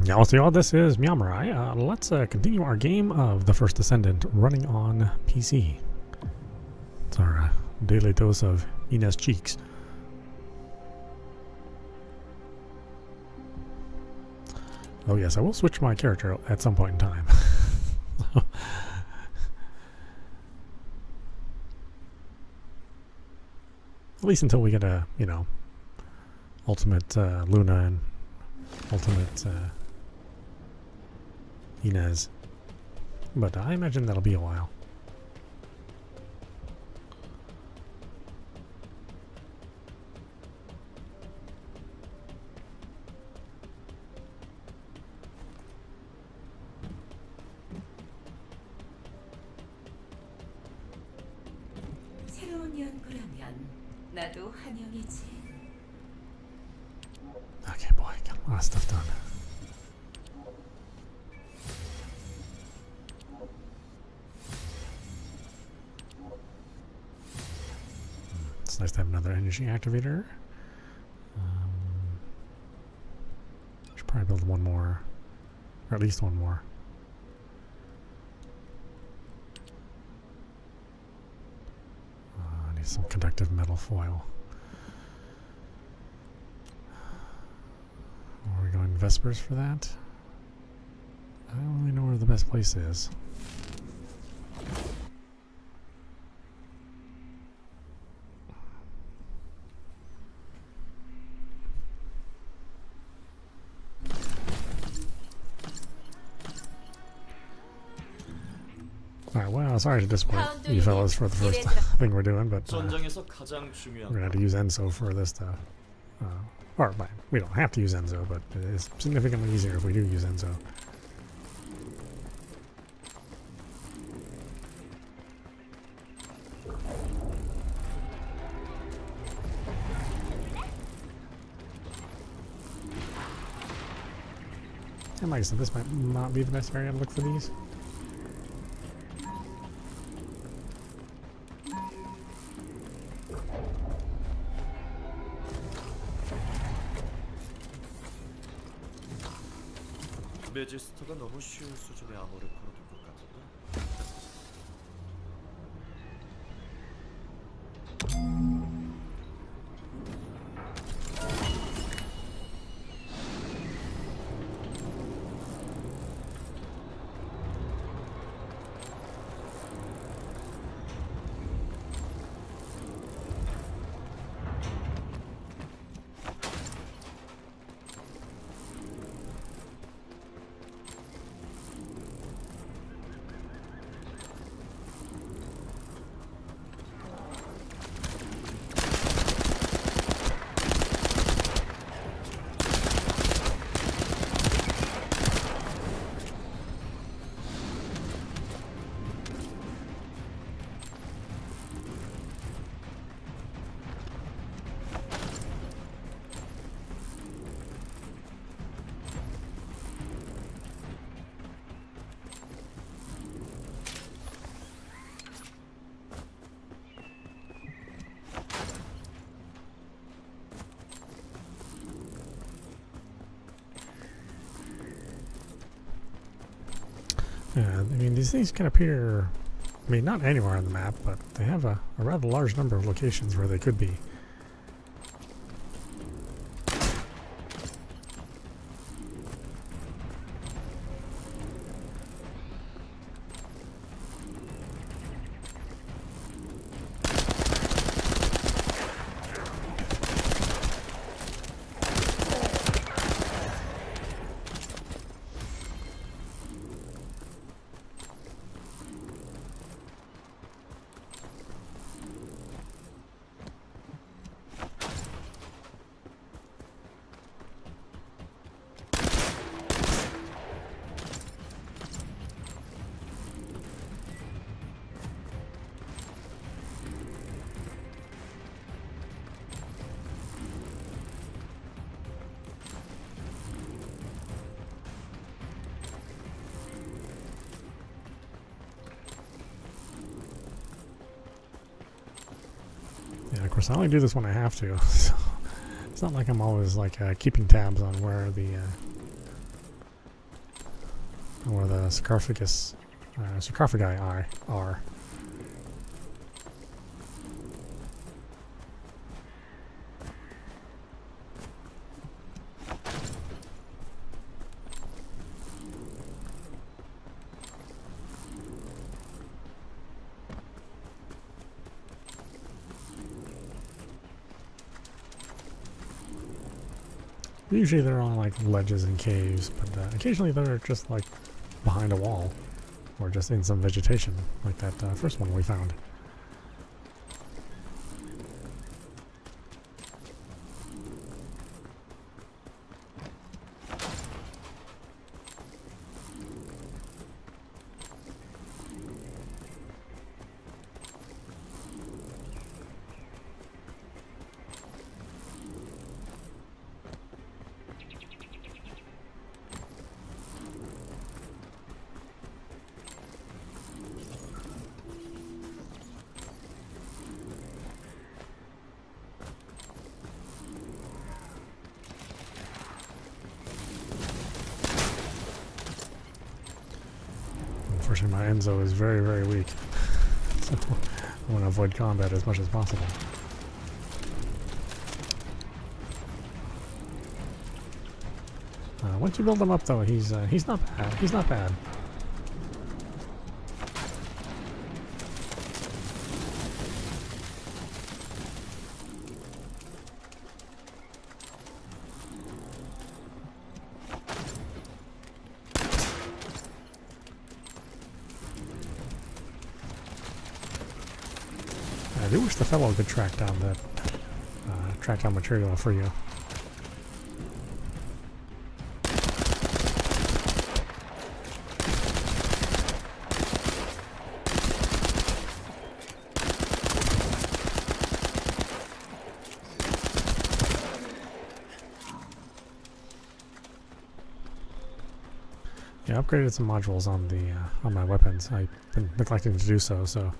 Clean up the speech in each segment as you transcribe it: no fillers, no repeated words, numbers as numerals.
Y'all, this is meowmurai. Let's continue our game of the First Descendant running on PC. It's our daily dose of Inez cheeks. Oh yes, I will switch my character at some point in time. At least until we get a, ultimate Luna and ultimate Inez. But I imagine that'll be a while. 나도 환영이지. Okay, boy, got a lot of stuff done. It's nice to have another energy activator. Should probably build one more, or at least one more. I need some conductive metal foil. Are we going Vespers for that? I don't really know where the best place is. Alright, well, sorry to disappoint you fellas for the first thing we're doing, but we're going to have to use Enzo for this stuff. Or, we don't have to use Enzo, but it is significantly easier if we do use Enzo. And like I said, this might not be the best area to look for these. 메지스터가 너무 쉬운 수준의 암호를 풀어둔 것 같은데? Yeah, I mean, these things can appear, I mean, not anywhere on the map, but they have a rather large number of locations where they could be. Yeah, of course, I only do this when I have to. So it's not like I'm always like keeping tabs on where the where the sarcophagi are. Usually they're on like ledges and caves, but occasionally they're just like behind a wall or just in some vegetation, like that first one we found. Unfortunately, my Enzo is very, very weak, so I want to avoid combat as much as possible. Once you build him up, though, he's not bad. He's not bad. I do wish the fellow could track down that material for you. Yeah, I upgraded some modules on the on my weapons. I've been neglecting to do so, so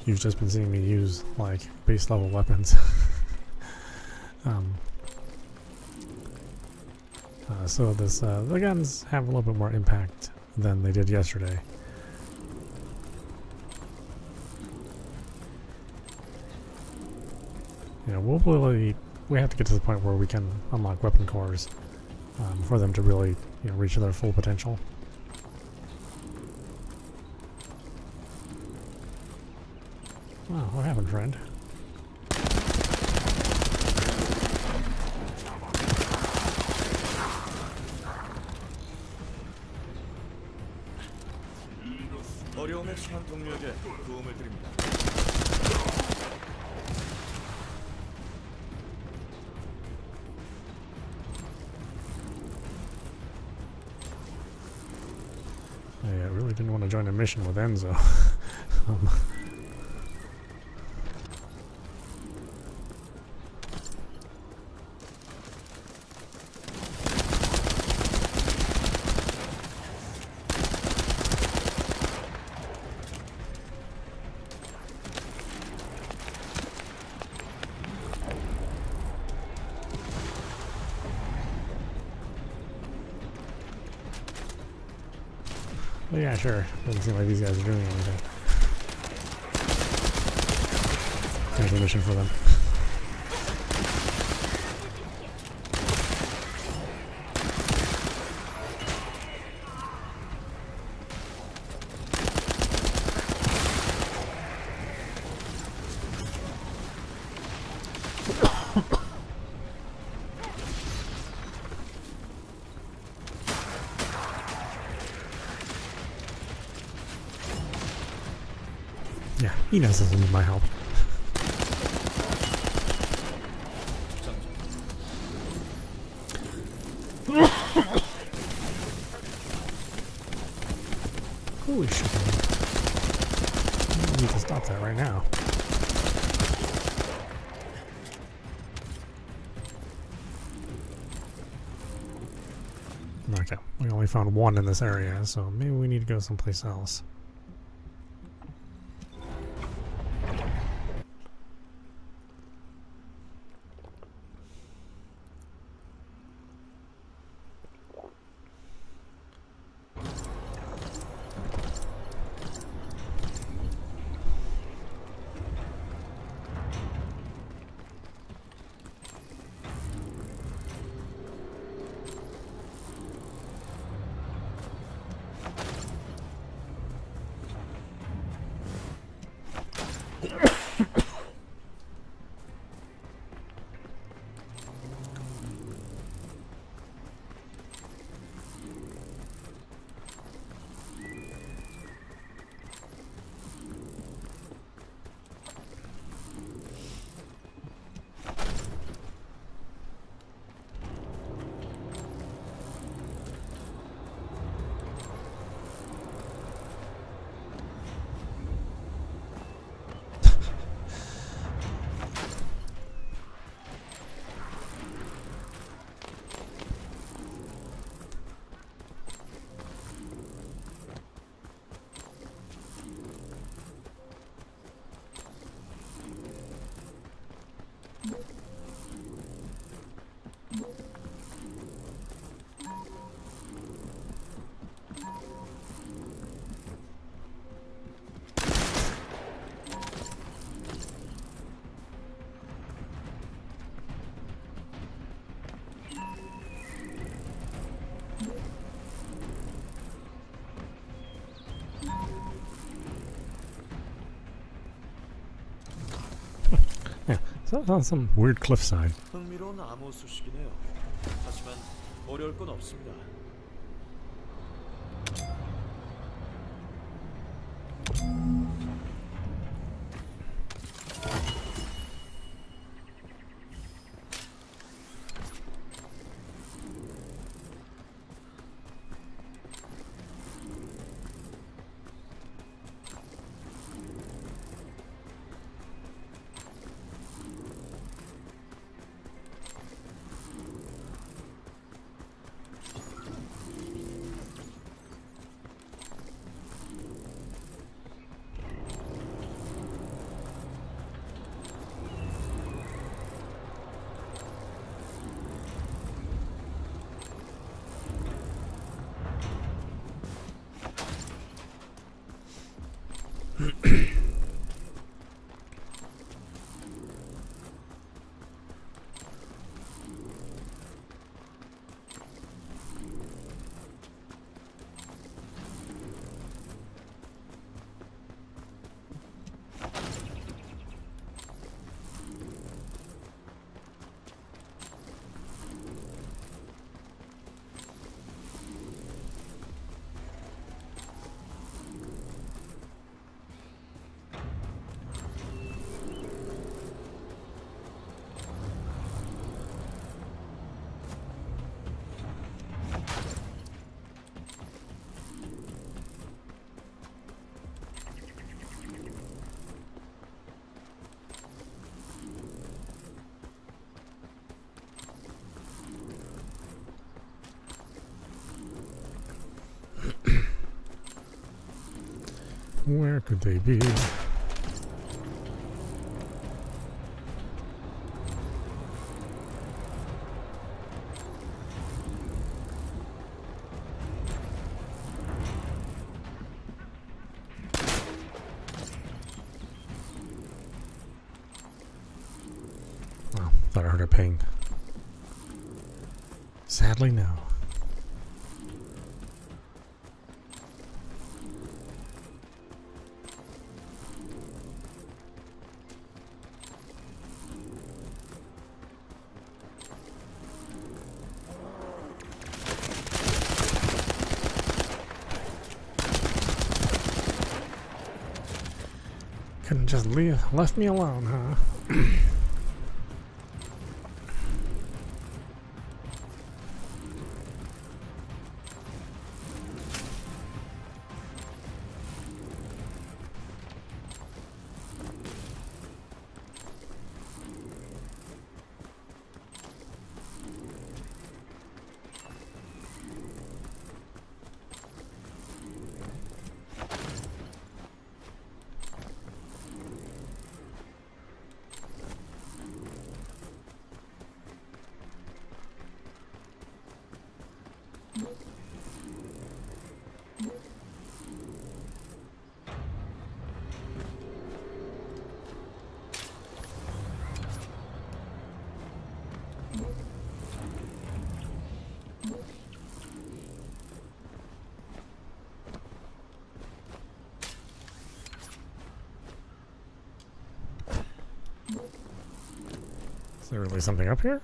you've just been seeing me use like base level weapons. So this the guns have a little bit more impact than they did yesterday. You know, we have to get to the point where we can unlock weapon cores for them to really, you know, reach their full potential. Oh, what happened, friend? 어려움에 처한 동료에게 도움을 드립니다. I really didn't want to join a mission with Enzo. Well, yeah, sure. Doesn't seem like these guys are doing anything. There's a mission for them. Yeah, he knows doesn't need my help. Holy shit. I need to stop that right now. Okay, we only found one in this area, so maybe we need to go someplace else. on some weird cliffside. 흥미로운 암호 수식이네요. 하지만 어려울 건 없습니다. Where could they be? Oh, thought I heard a ping. Sadly, no. Couldn't just left me alone, huh? Is there really something up here?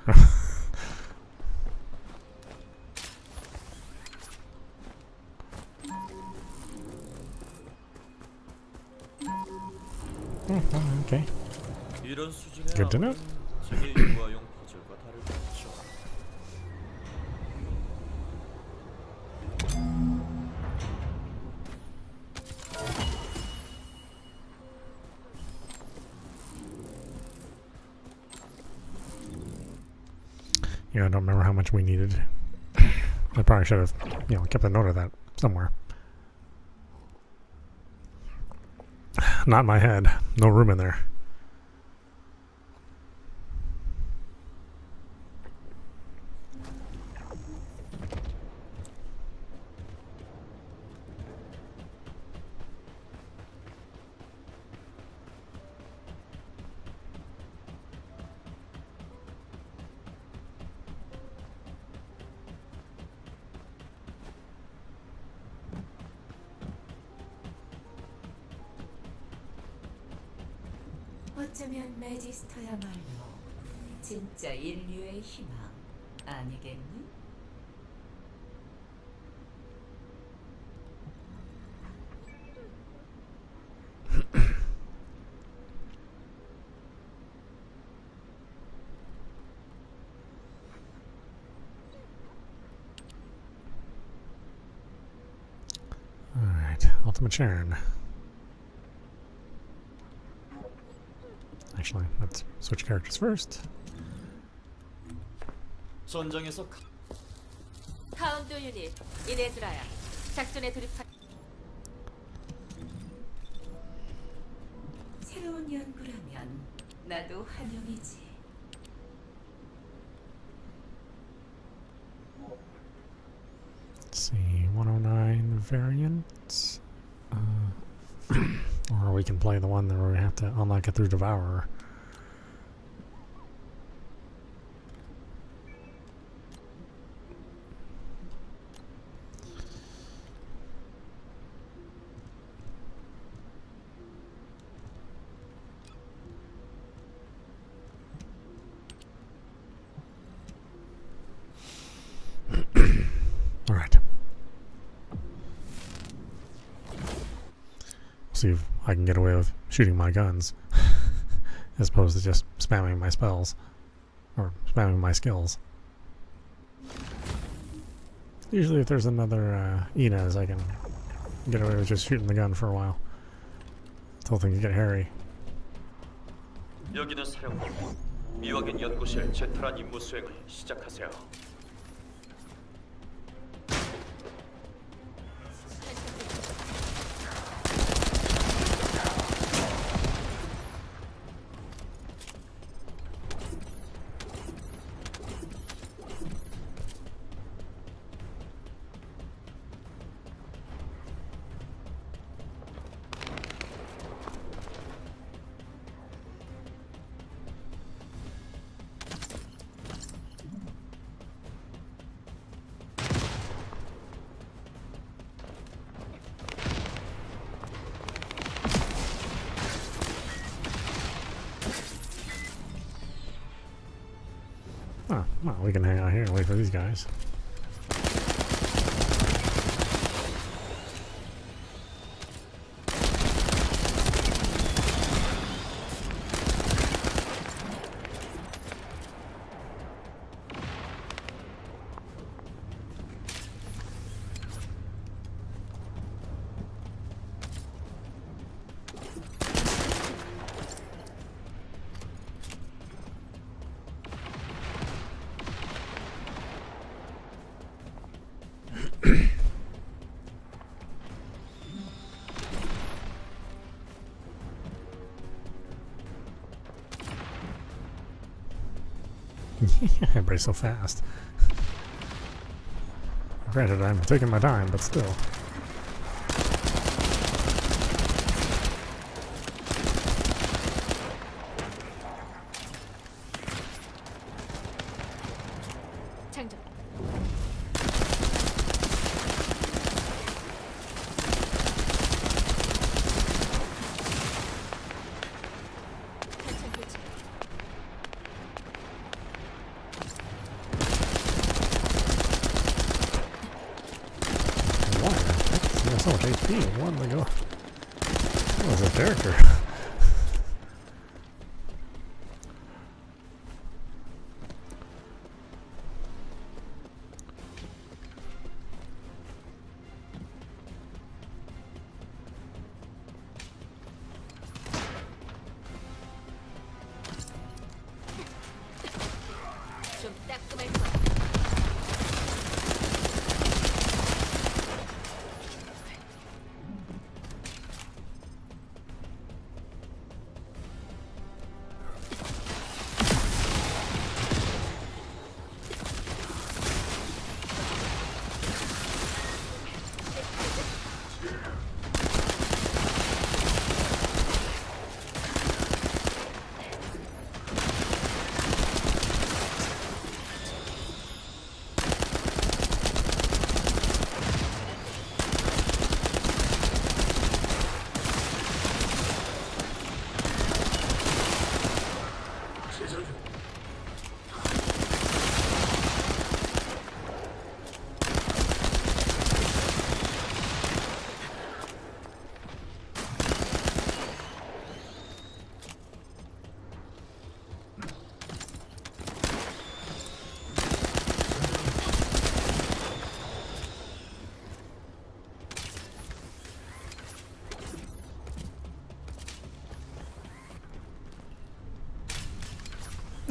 Okay. Good to know. Yeah, I don't remember how much we needed. I probably should have, kept a note of that somewhere. Not in my head. No room in there. 어쩌면 매지스터야말로 진짜 인류의 희망 아니겠니? Alright, ultimate churn. Actually, let's switch characters first. 전장에서 카운트 유닛 이네즈라야 작전에 돌입한 새로운 연구라면 나도 환영이지. Let's see, 109 variant. Or we can play the one that we have to unlock it through Devourer. Alright. See if I can get away with shooting my guns as opposed to just spamming my spells or spamming my skills. Usually if there's another Inez, I can get away with just shooting the gun for a while until things get hairy. 여기는 사령부. 미확인 연구실 제트란 임무 수행을 시작하세요. Oh, well, we can hang out here and wait for these guys. Everybody's so fast. Granted, I'm taking my time, but still. 장전. 탄창 교체. So much HP in one to go. That was a character. 좀 따끔할 거야.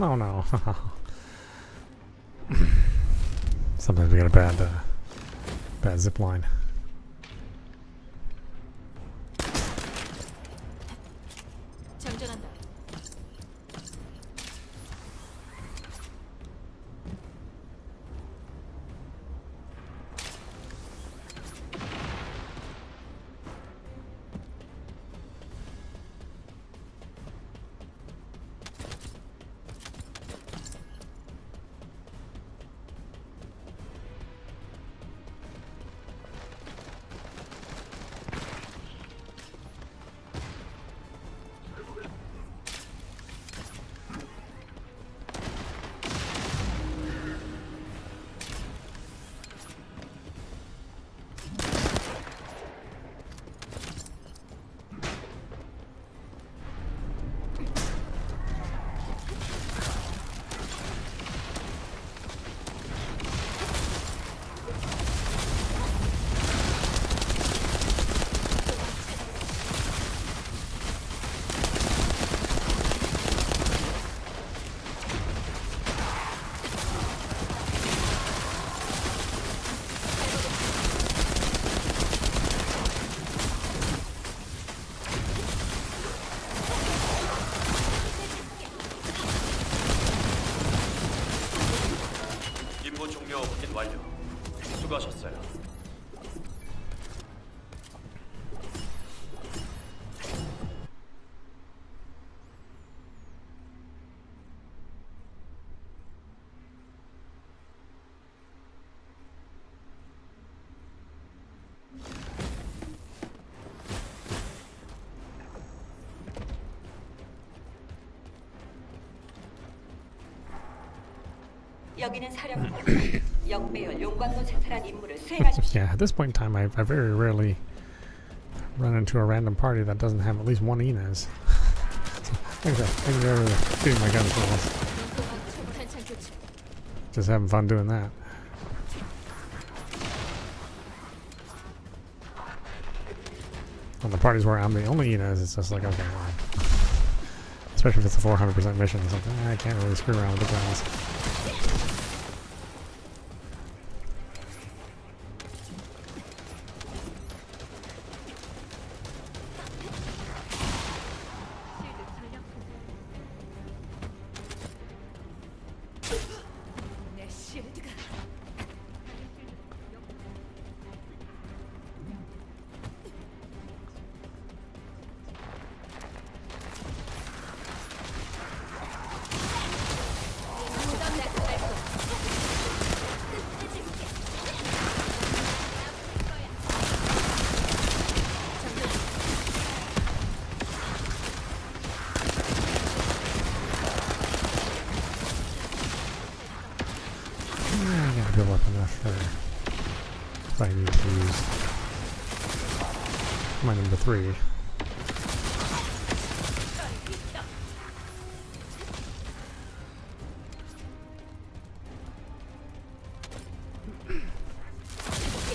Oh no. Sometimes we get a bad zip line. 장전한다. 임무 종료 확인 완료. 수고하셨어요. 여기는 사령부. 역배열 용광로 채탈한 임무를 수행하십시오. Yeah, at this point in time, I very rarely run into a random party that doesn't have at least one Inez. So, like I said, I'm never shooting my guns for once. 탄창 교체. Just having fun doing that. On the parties where I'm the only Inez, it's just like, okay, well, especially if it's a 400% mission, it's like, I can't really screw around with the guns. 내 실드가 I gotta build up enough for if I need to use my number 3.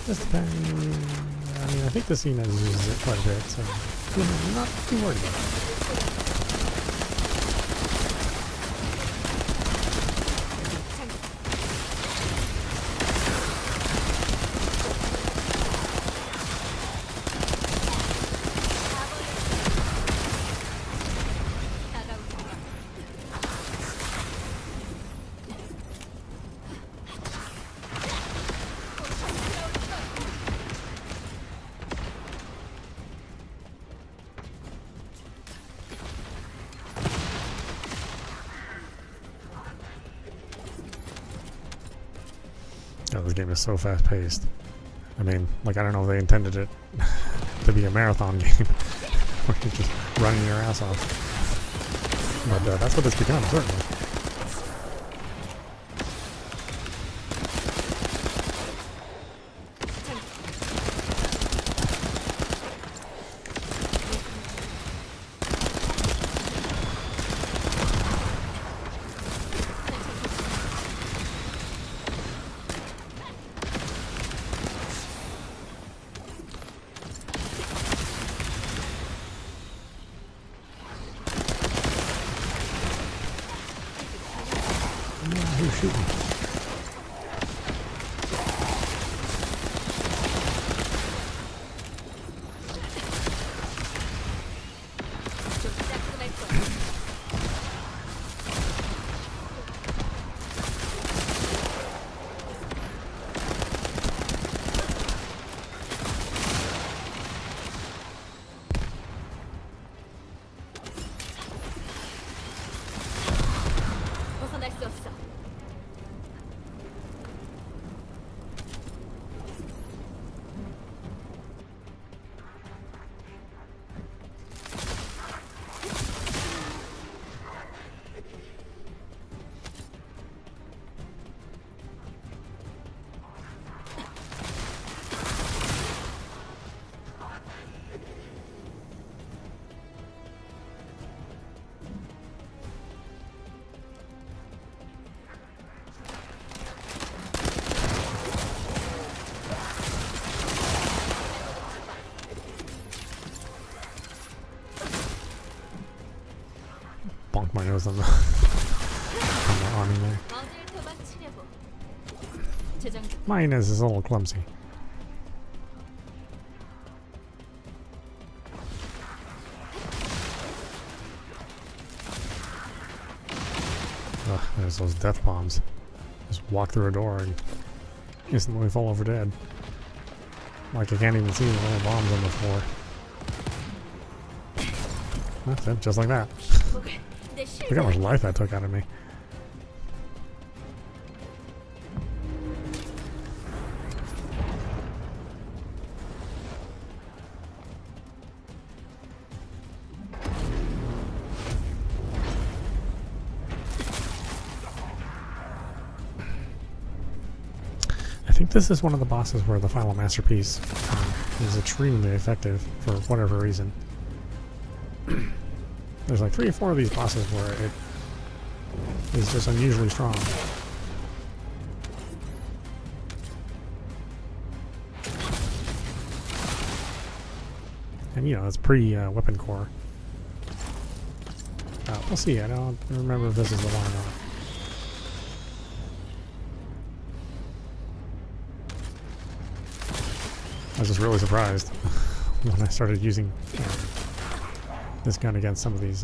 Just depends. I mean, I think the scene uses it quite a bit, so I'm not too worried about it. Oh, this game is so fast-paced. I mean, like, I don't know if they intended it to be a marathon game where you're just running your ass off. But that's what it's become, certainly. Who's shooting? 벗어날 수 없어. Bonk my nose on the, on the awning there. 어딜 도망치려고. 재장전. Mine is a little clumsy. Ugh, there's those death bombs. Just walk through a door and instantly fall over dead. Like I can't even see the little bombs on the floor. That's it, just like that. Look how much life that took out of me. I think this is one of the bosses where the final masterpiece is extremely effective for whatever reason. There's like 3 or 4 of these bosses where it is just unusually strong. And you know, it's pre-weapon core. We'll see, I don't remember if this is the one or not. I was just really surprised when I started using this gun against some of these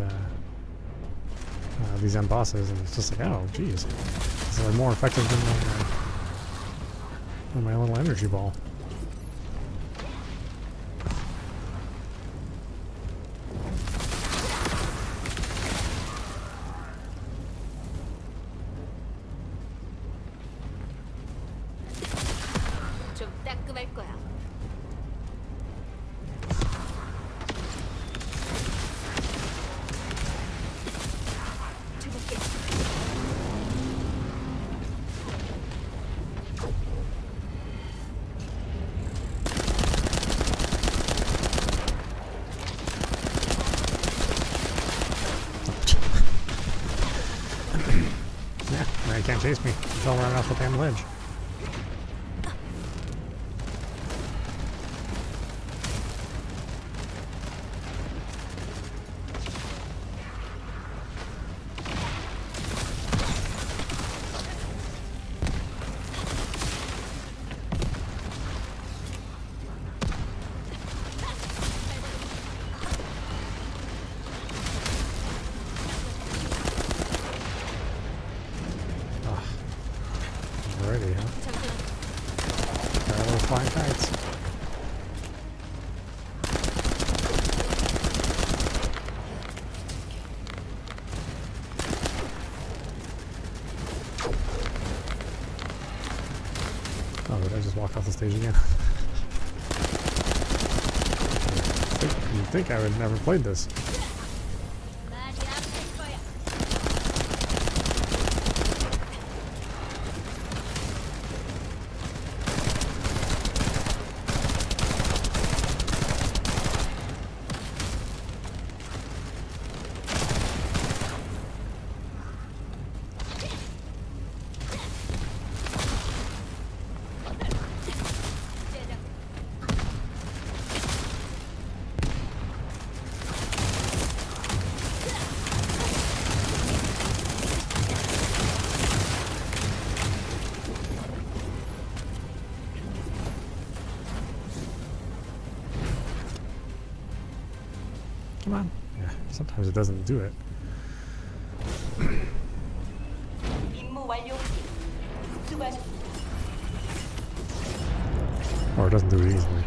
end bosses, and it's just like, oh, geez, it's like more effective than my little energy ball. 좀 따끔할 거야. Yeah, now you can't chase me. You fell right off the damn ledge. Alrighty, huh? Got a little flying kites. Oh, did I just walk off the stage again? You'd think I would never played this. Come on. Yeah, sometimes it doesn't do it. 임무 완료. 수고하셨습니다. Or it doesn't do it easily.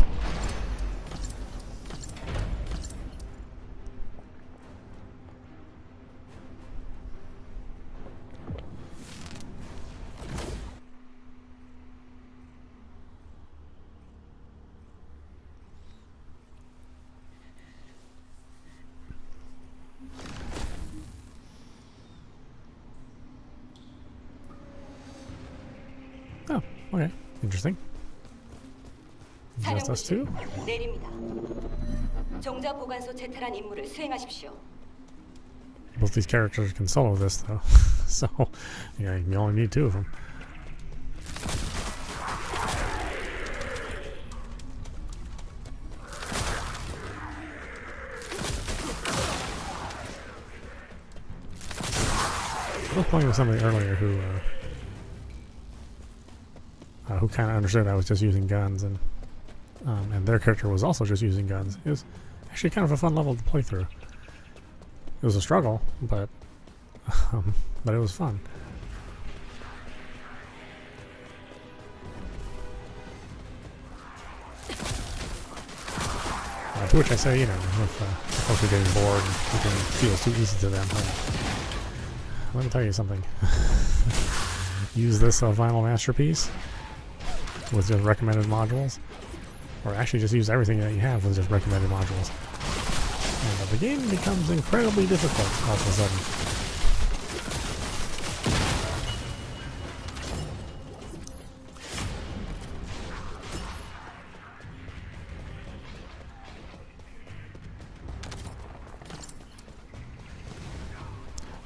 Oh, okay. Interesting. Just us two? 내립니다. 종자 보관소 제탈한 임무를 수행하십시오. Both these characters can solo this, though. So, yeah, you only need two of them. I was playing with somebody earlier who kind of understood I was just using guns, and their character was also just using guns. It was actually kind of a fun level to play through. It was a struggle, but it was fun. To which I say, you know, if folks are getting bored and it feels too easy to them, let me tell you something. Use this vinyl masterpiece with just recommended modules, or actually just use everything that you have with just recommended modules. And the game becomes incredibly difficult all of a sudden.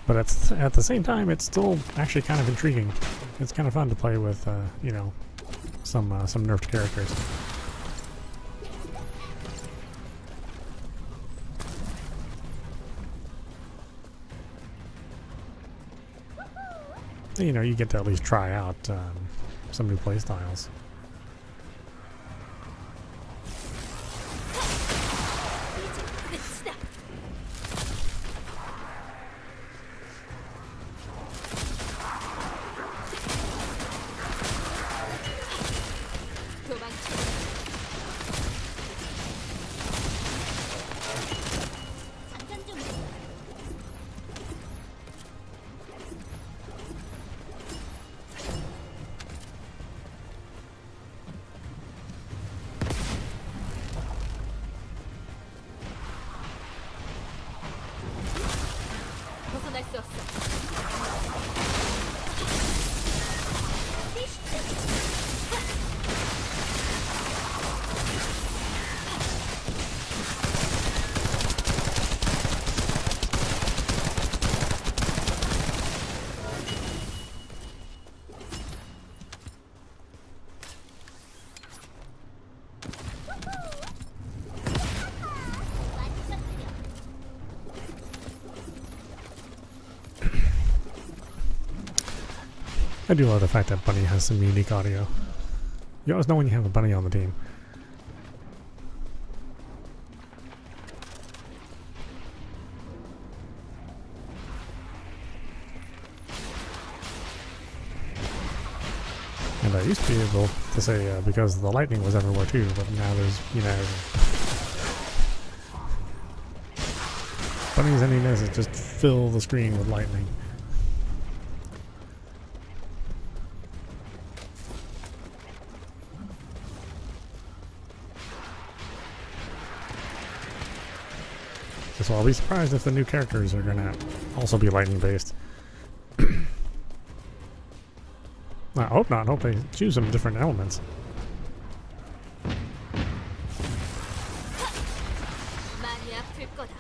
But at the same time, it's still actually kind of intriguing. It's kind of fun to play with, you know, some nerfed characters. You know, you get to at least try out some new playstyles. 벗어날 수 없어. I do love the fact that Bunny has some unique audio. You always know when you have a Bunny on the team. And I used to be able to say because the lightning was everywhere too, but now there's, you know, Bunny's enemies that just fill the screen with lightning. So I'll be surprised if the new characters are gonna also be lightning based. I hope not. I hope they choose some different elements. 많이 아플 거다.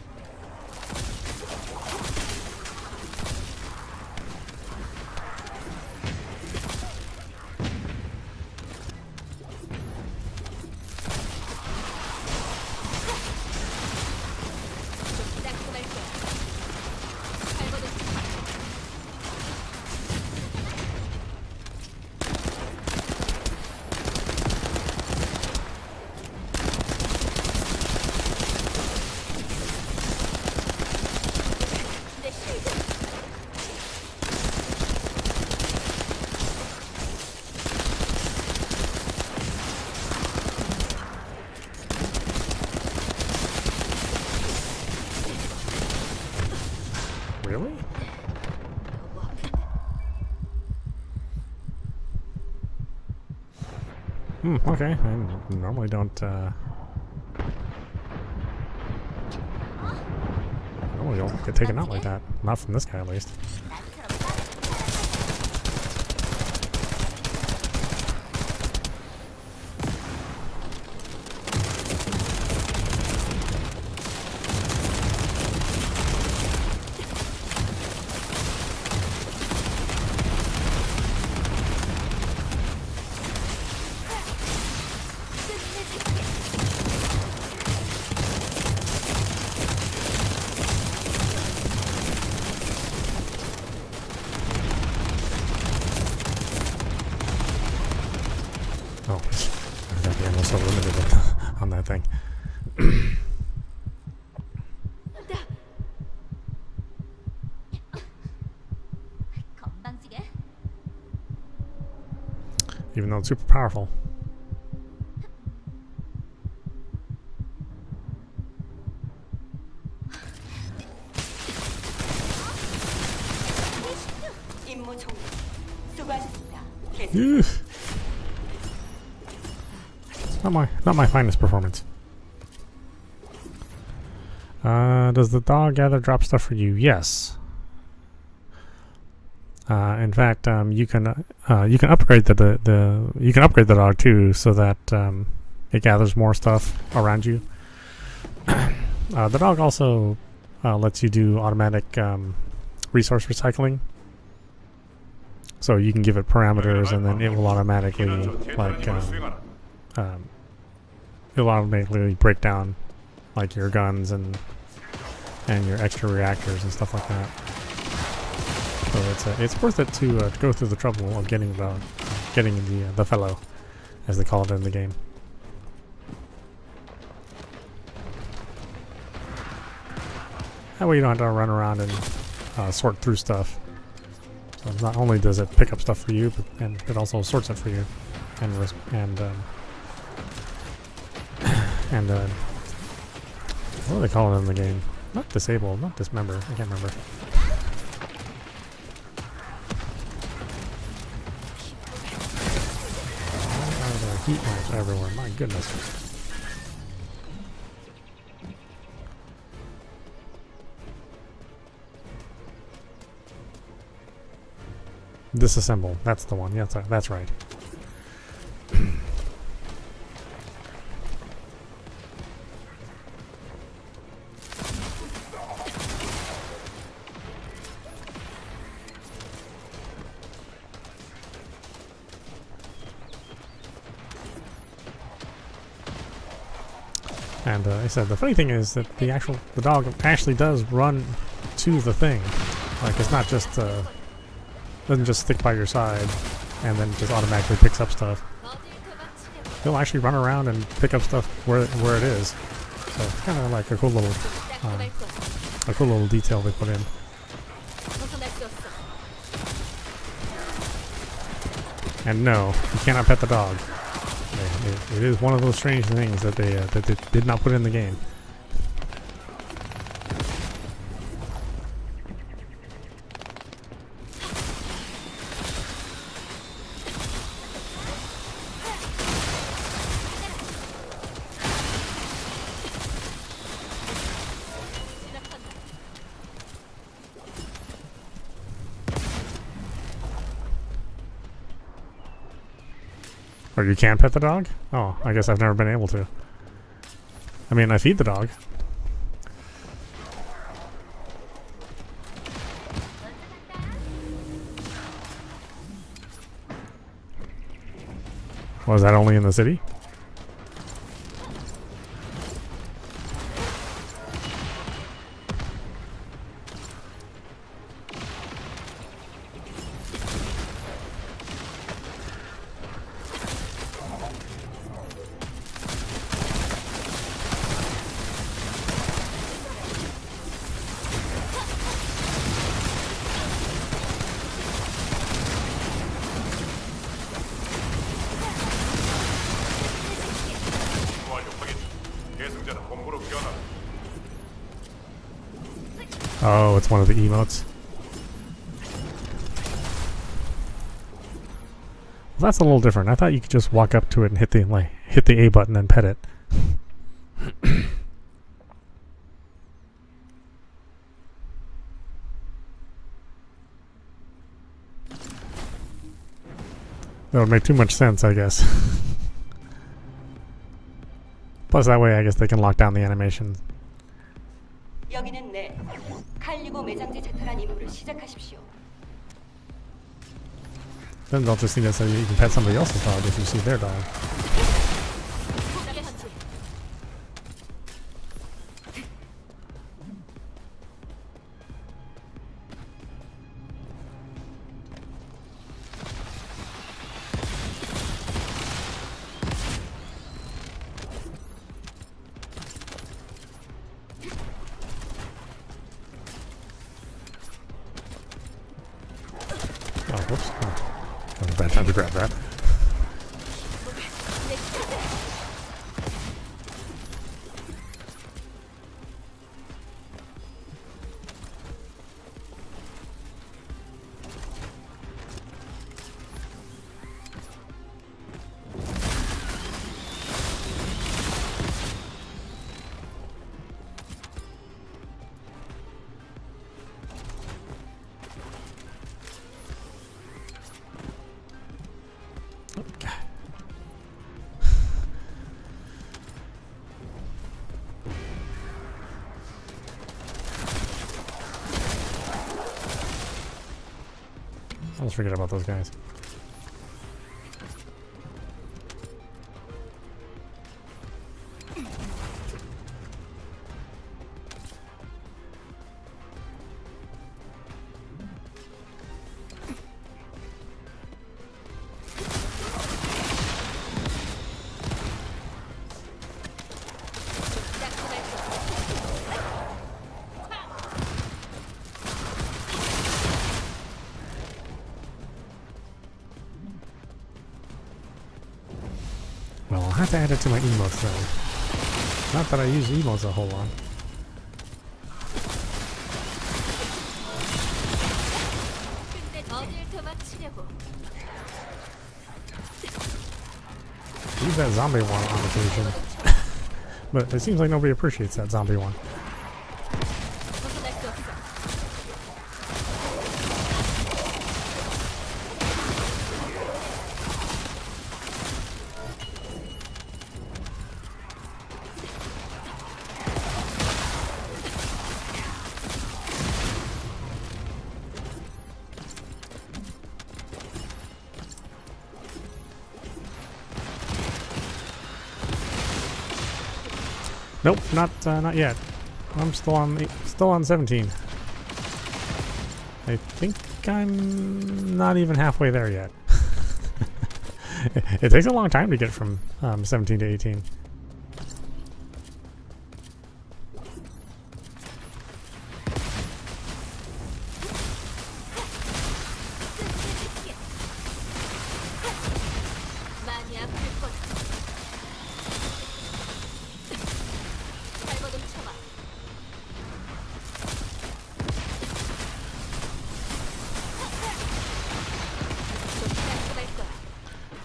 Okay. I normally don't, normally don't get taken out like that. Not from this guy, at least. Oh, I got the ammo so limited on that thing. Even though it's super powerful. 임무 종료. 수고하셨습니다. Ew. Not my finest performance. Does the dog gather drop stuff for you? Yes. In fact, you can upgrade the dog too, so that it gathers more stuff around you. The dog also lets you do automatic resource recycling. So you can give it parameters, and then it will automatically it'll automatically break down like your guns and your extra reactors and stuff like that. So it's worth it to go through the trouble of getting the fellow, as they call it in the game. That way you don't have to run around and sort through stuff. So not only does it pick up stuff for you, and it also sorts it for you, and what do they call it in the game? Not disable, not dismember. I can't remember. Why are there heat maps everywhere? My goodness. Disassemble. That's the one. Yes, that's right. And I said the funny thing is that the dog actually does run to the thing. Like, it's not just doesn't just stick by your side and then just automatically picks up stuff. He'll actually run around and pick up stuff where it is. So it's kind of like a cool little detail they put in. And no, you cannot pet the dog. It is one of those strange things that they did not put in the game. Or you can't pet the dog? Oh, I guess I've never been able to. I mean, I feed the dog. Was that only in the city? Oh, it's one of the emotes. Well, that's a little different. I thought you could just walk up to it and hit the A button and pet it. That would make too much sense, I guess. Plus, that way, I guess they can lock down the animation. 여기는 네. 칼리고 매장지 제탈한 임무를 시작하십시오. Then they'll just need to say you can pet somebody else's dog if you see their dog. Oh, whoops. Oh. That was a bad time to grab that. I'll just forget about those guys. Well, I'll have to add it to my emotes though. Not that I use emotes a whole lot. Use that zombie one on occasion. But it seems like nobody appreciates that zombie one. Nope, not yet. I'm still on 17. I think I'm not even halfway there yet. It takes a long time to get from 17 to 18.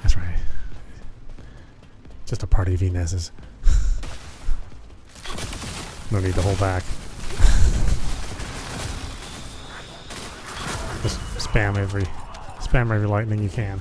That's right. Just a party of Venesses. No need to hold back. Just spam every lightning you can.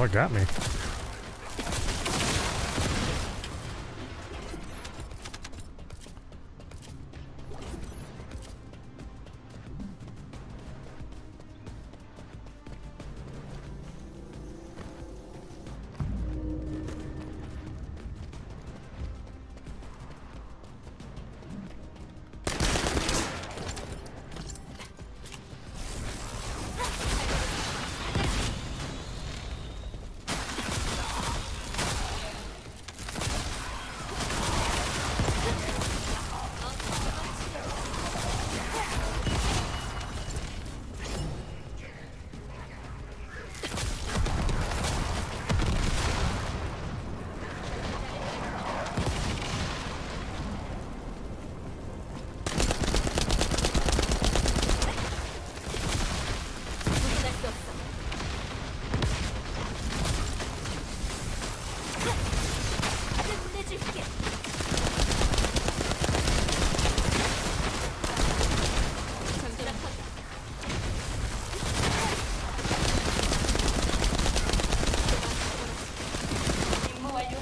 what got me? 임무 완료.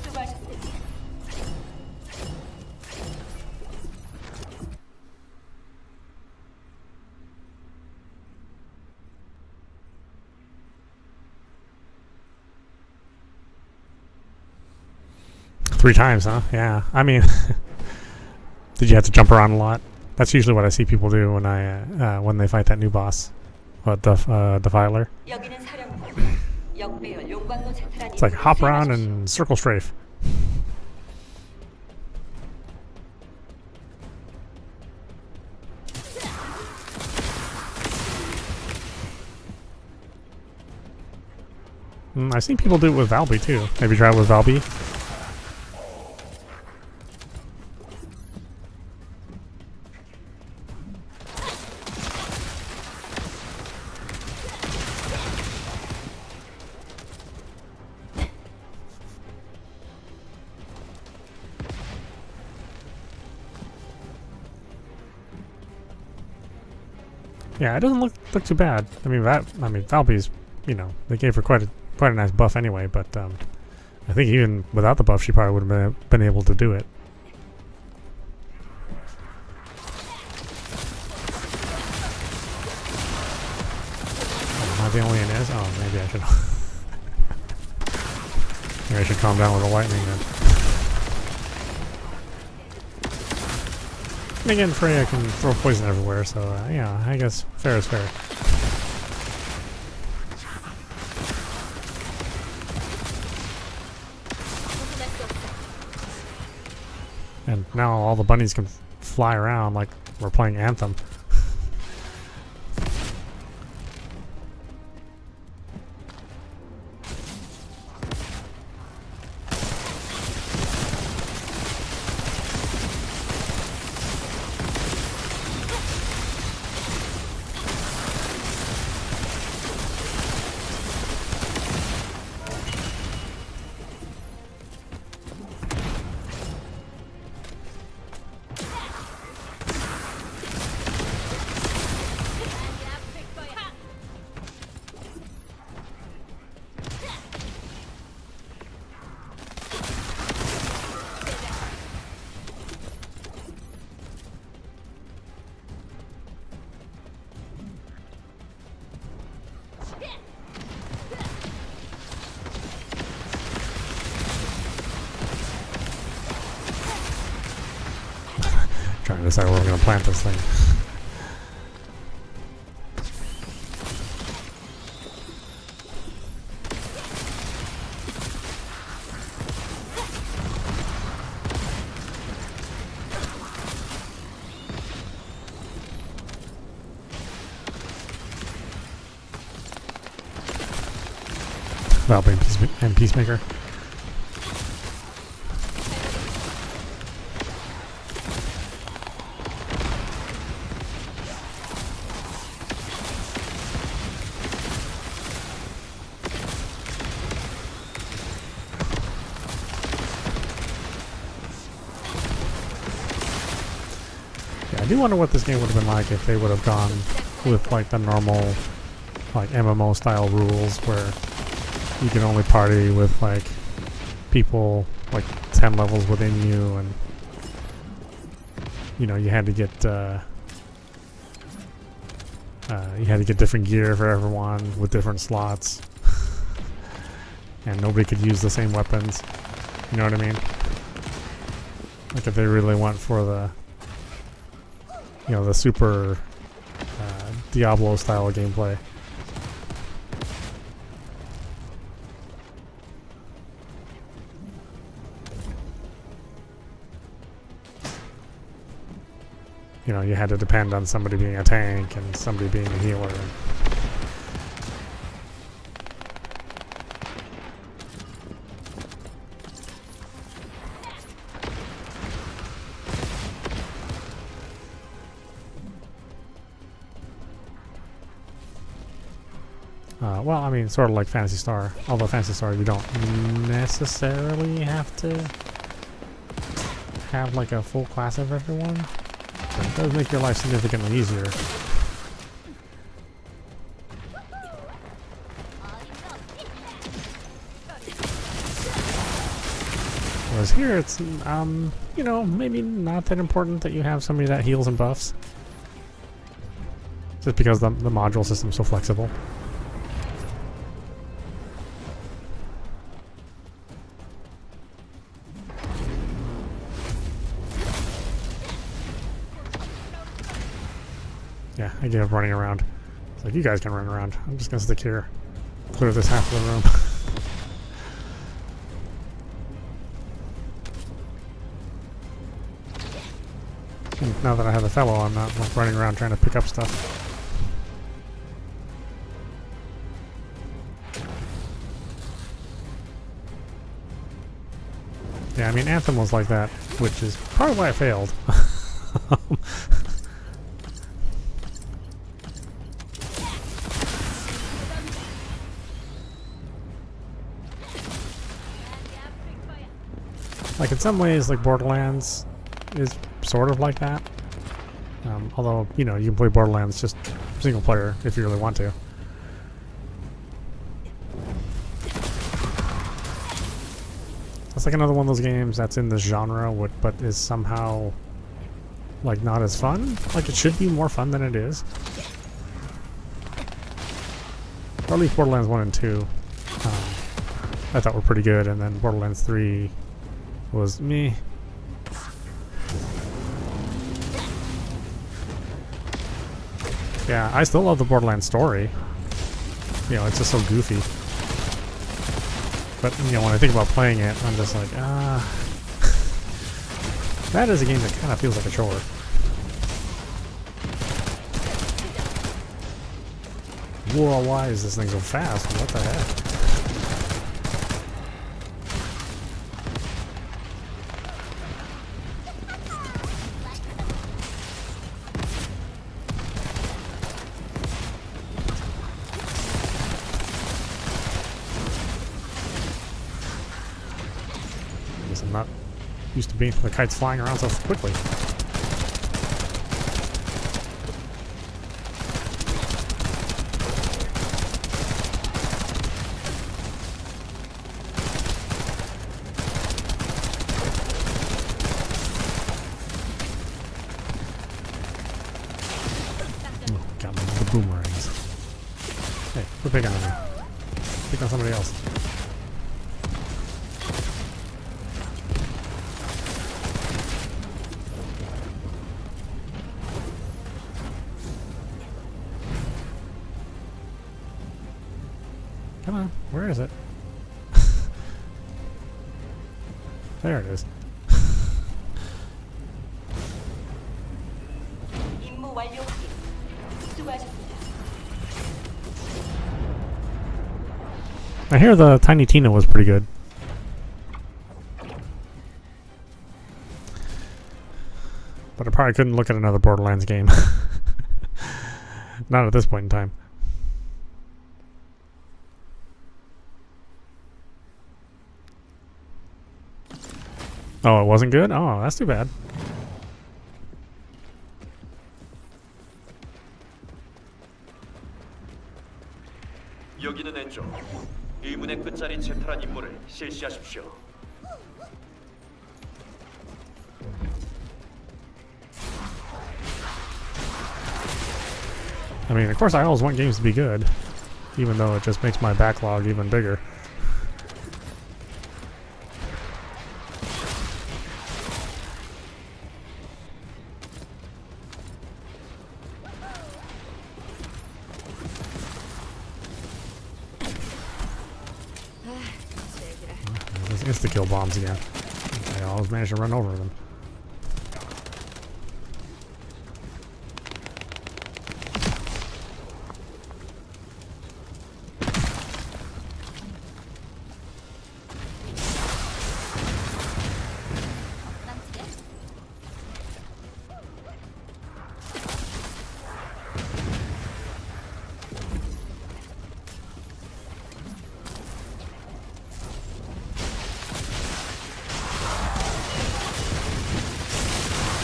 수고하셨습니다. Three times, huh? Yeah. I mean, did you have to jump around a lot? That's usually what I see people do when they fight that new boss, Defiler. 여기는 사령부. 역배열 용광로 채탈한 It's like 임무를 hop around 수행하십시오. and circle strafe. I've seen people do it with Valby too. Maybe try it with Valby. Yeah, it doesn't look too bad. I mean, Valby's, you know, they gave her quite a nice buff anyway. But I think even without the buff, she probably would have been able to do it. Am I the only Inez? Oh, maybe I should. Maybe I should calm down with the lightning then. And again, Freya can throw poison everywhere, so yeah, I guess fair is fair. And now all the bunnies can fly around like we're playing Anthem. Trying to decide where we're going to plant this thing. Valby and Peacemaker. I do wonder what this game would have been like if they would have gone with like the normal like MMO style rules where you can only party with like people like 10 levels within you, and you know, you had to get different gear for everyone with different slots, and nobody could use the same weapons. You know what I mean? Like if they really went for the, you know, the super Diablo style of gameplay. You know, you had to depend on somebody being a tank and somebody being a healer. Well, I mean, sort of like Phantasy Star. Although Phantasy Star, you don't necessarily have to have like a full class of everyone. But it does make your life significantly easier. Whereas here, it's, you know, maybe not that important that you have somebody that heals and buffs. Just because the module system's so flexible. Yeah, I gave up running around. It's like, you guys can run around. I'm just gonna stick here. Clear this half of the room. And now that I have a fellow, I'm not like running around trying to pick up stuff. Yeah, I mean, Anthem was like that, which is probably why it failed. Like, in some ways, like, Borderlands is sort of like that. Although, you know, you can play Borderlands just single player if you really want to. It's like another one of those games that's in this genre, but is somehow, like, not as fun. Like, it should be more fun than it is. Or at least Borderlands 1 and 2 I thought were pretty good, and then Borderlands 3 was me. Yeah, I still love the Borderlands story. You know, it's just so goofy. But, you know, when I think about playing it, I'm just like, that is a game that kind of feels like a chore. Whoa, why is this thing so fast? What the heck? I'm not used to being the kites flying around so quickly. Oh, got the boomerangs. Hey, quit picking on me. Pick on somebody else. Come on, where is it? There it is. 임무 완료. 수고하셨습니다. I hear the Tiny Tina was pretty good. But I probably couldn't look at another Borderlands game. Not at this point in time. Oh, it wasn't good? Oh, that's too bad. 여기는 엔조. 의문의 끝이 개시하십시오. I mean, of course, I always want games to be good, even though it just makes my backlog even bigger. Those insta-kill bombs again. I always manage to run over them.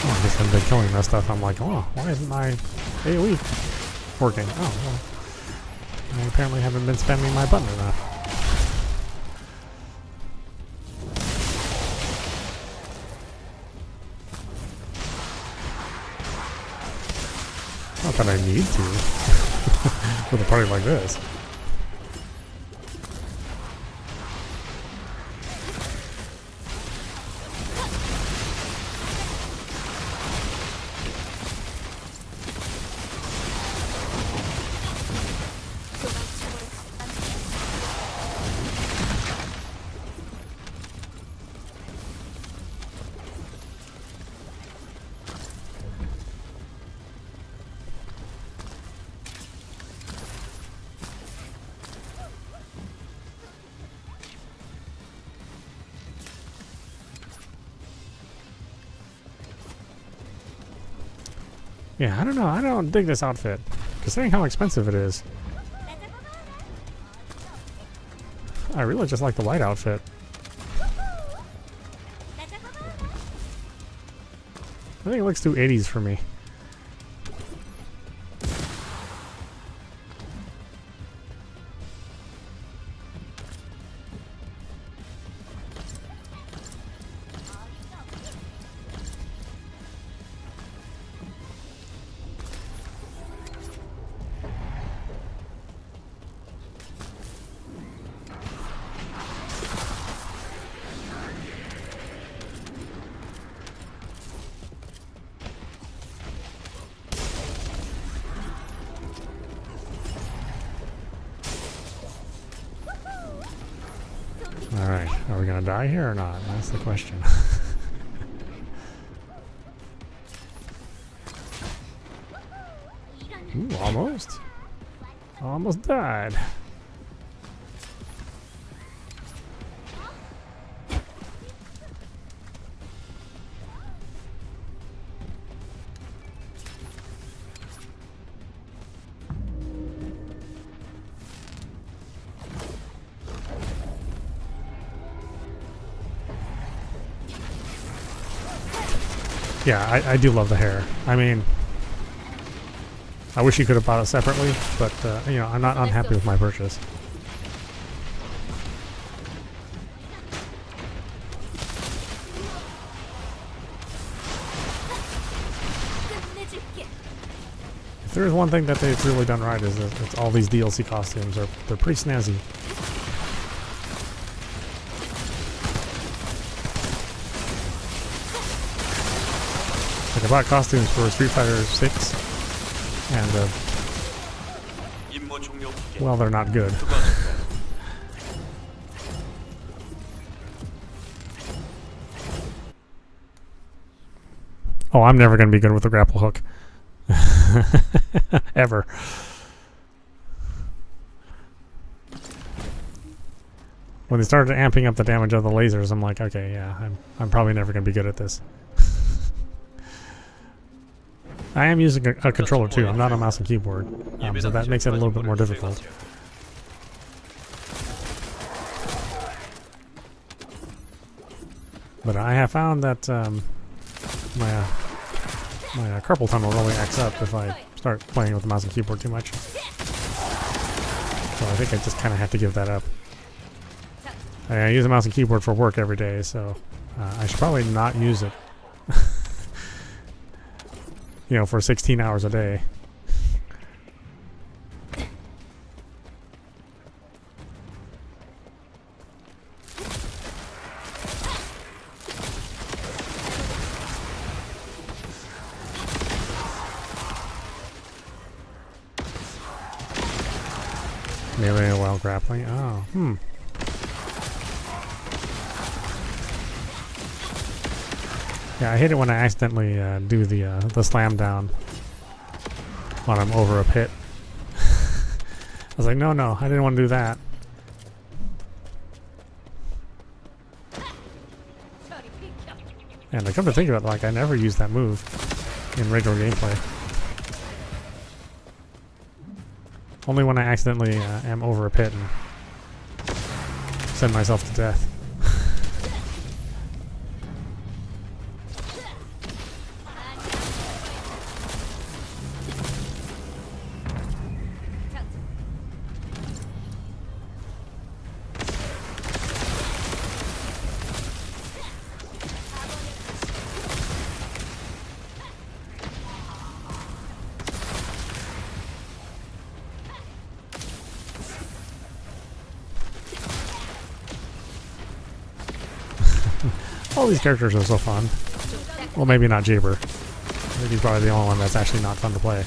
I guess I've been killing that stuff. I'm like, oh, why isn't my AoE working? Oh, well, I apparently haven't been spamming my button enough. Not that I need to with a party like this. Yeah, I don't know. I don't dig this outfit, considering how expensive it is. I really just like the white outfit. I think it looks too 80s for me. Alright, are we gonna die here or not? That's the question. Ooh, almost. Almost died. Yeah, I do love the hair. I mean, I wish you could have bought it separately, but, you know, I'm not unhappy with my purchase. If there's one thing that they've really done right is that it's all these DLC costumes. They're pretty snazzy. Like I bought costumes for Street Fighter 6, and well, they're not good. Oh, I'm never going to be good with the grapple hook. Ever. When they started amping up the damage of the lasers, I'm like, okay, yeah, I'm probably never going to be good at this. I am using a controller too. I'm not on mouse and keyboard, so that makes it a little bit more difficult. But I have found that my carpal tunnel really acts up if I start playing with the mouse and keyboard too much. So I think I just kind of have to give that up. I use a mouse and keyboard for work every day, so I should probably not use it. You know, for 16 hours a day. Melee while grappling. Oh, Yeah, I hate it when I accidentally do the slam down when I'm over a pit. I was like, no, I didn't want to do that. And I come to think of it, like, I never use that move in regular gameplay. Only when I accidentally am over a pit and send myself to death. All these characters are so fun. Well, maybe not Jaber. I think he's probably the only one that's actually not fun to play.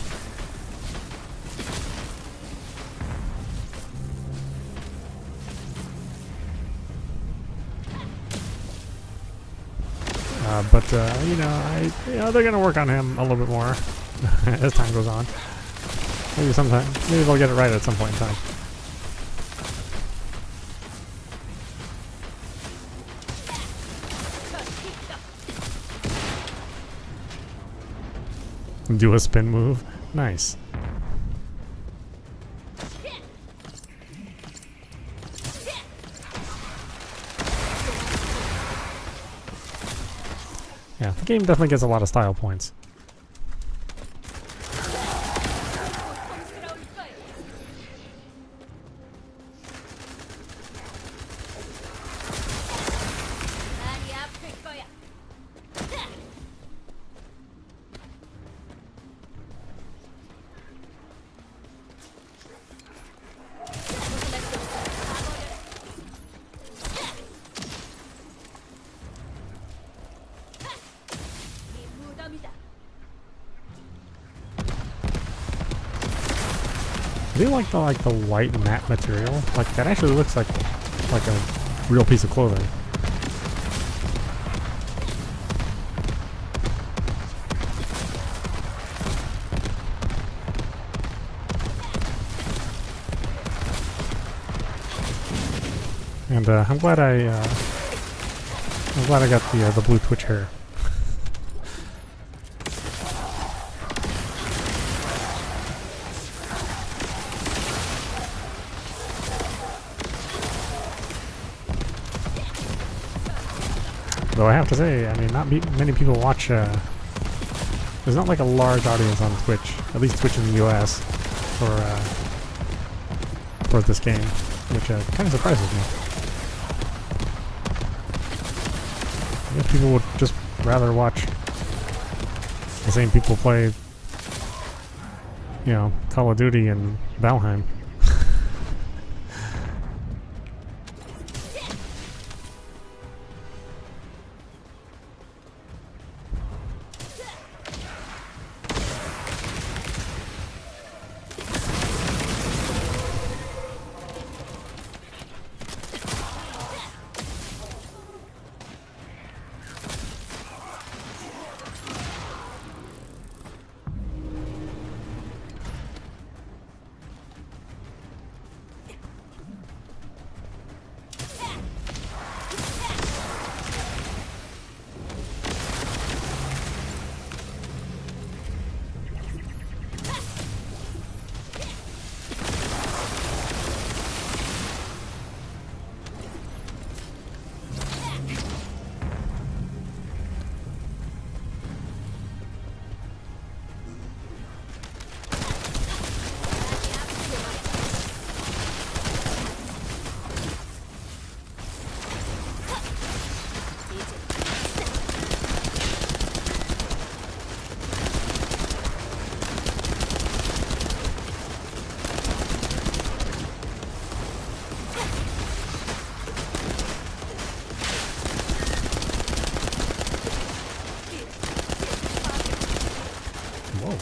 But you know, they're gonna work on him a little bit more as time goes on. Maybe they'll get it right at some point in time. Do a spin move. Nice. Yeah, the game definitely gets a lot of style points. I do like the white matte material. Like that actually looks like a real piece of clothing. And I'm glad I got the blue Twitch hair. Though I have to say, I mean, not many people watch. There's not like a large audience on Twitch, at least Twitch in the US, for this game, which kind of surprises me. I guess people would just rather watch the same people play, you know, Call of Duty and Valheim.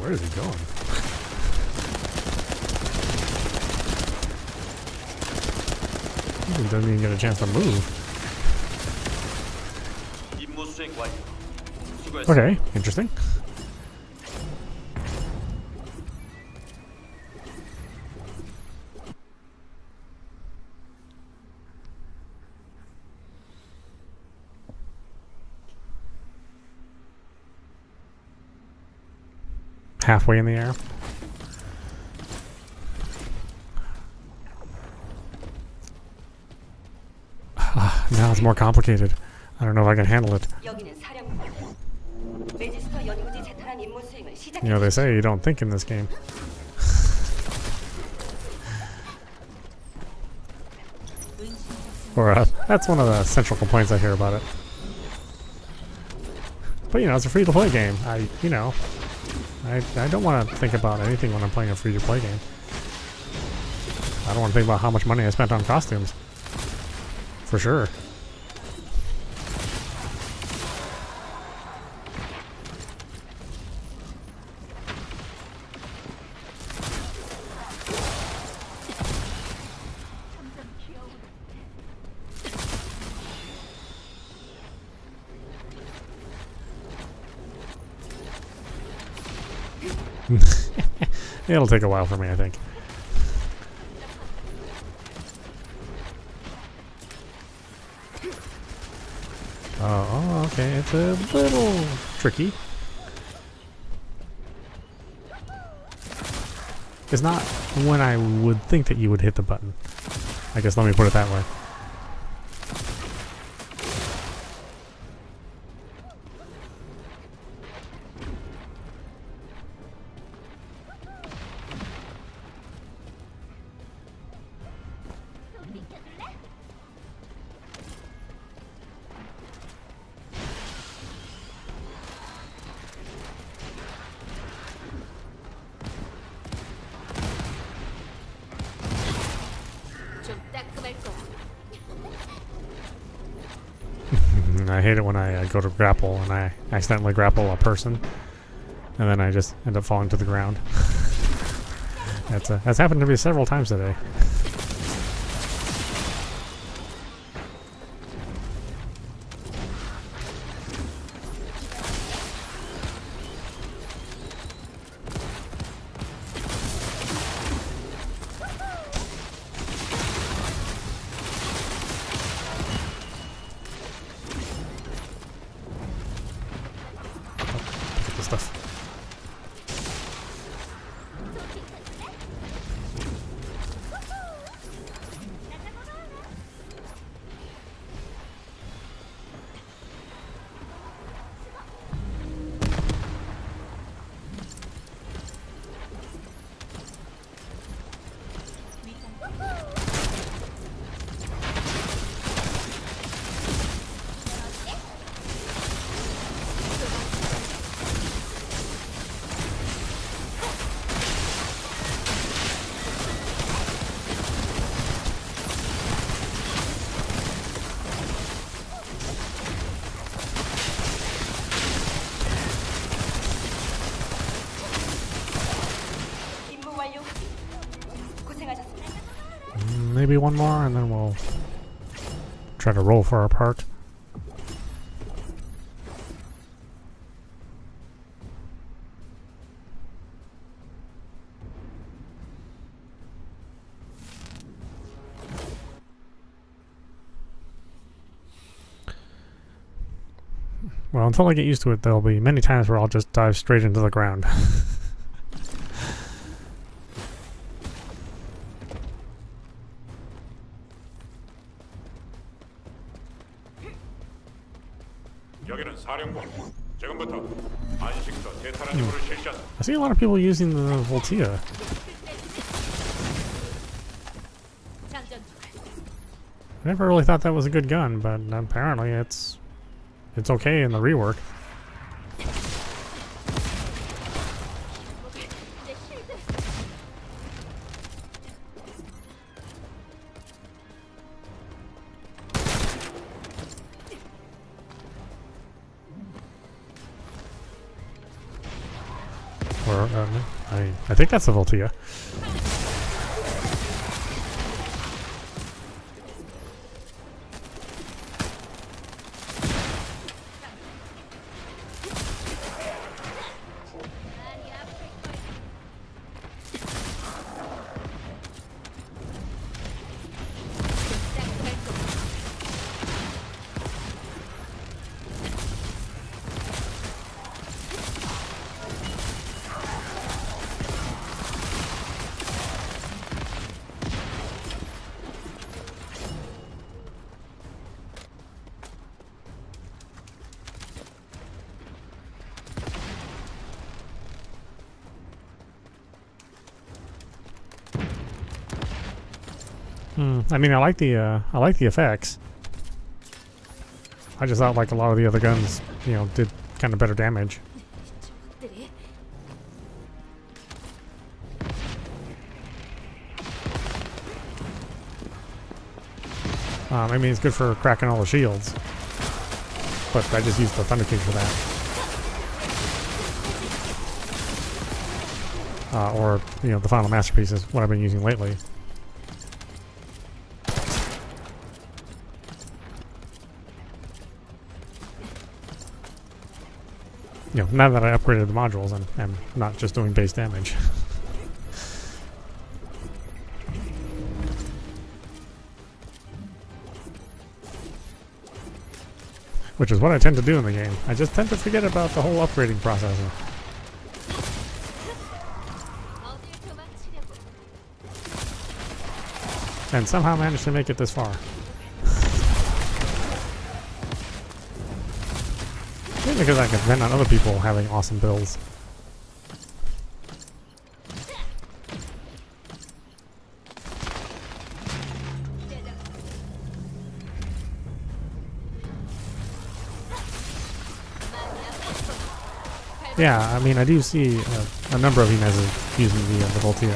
Where is he going? He doesn't even get a chance to move. 임무 수행 완료. 수고했습니다. Okay, interesting. Halfway in the air. Now it's more complicated. I don't know if I can handle it. 여기는 사령부. 레지스터 연구지 재탈한 임무 수행을 시작해. You know, they say you don't think in this game. Or that's one of the central complaints I hear about it. But you know, it's a free-to-play game. I don't want to think about anything when I'm playing a free-to-play game. I don't want to think about how much money I spent on costumes. For sure. It'll take a while for me, I think. Oh, okay, it's a little tricky. It's not when I would think that you would hit the button. I guess let me put it that way. I hate it when I go to grapple and I accidentally grapple a person, and then I just end up falling to the ground. That's happened to me several times today. Stuff. Maybe one more, and then we'll try to roll for our part. Well, until I get used to it, there'll be many times where I'll just dive straight into the ground. I see a lot of people using the Voltia. I never really thought that was a good gun, but apparently it's okay in the rework. Or, I think that's the Voltia. I mean, I like the effects. I just thought like a lot of the other guns, you know, did kind of better damage. I mean, it's good for cracking all the shields, but I just used the Thunder King for that. Or, you know, the Final Masterpiece is what I've been using lately. You know, now that I upgraded the modules and I'm not just doing base damage. Which is what I tend to do in the game. I just tend to forget about the whole upgrading process. And somehow managed to make it this far. Maybe because I can depend on other people having awesome builds. Yeah, I mean, I do see a number of Inezes using the Voltia.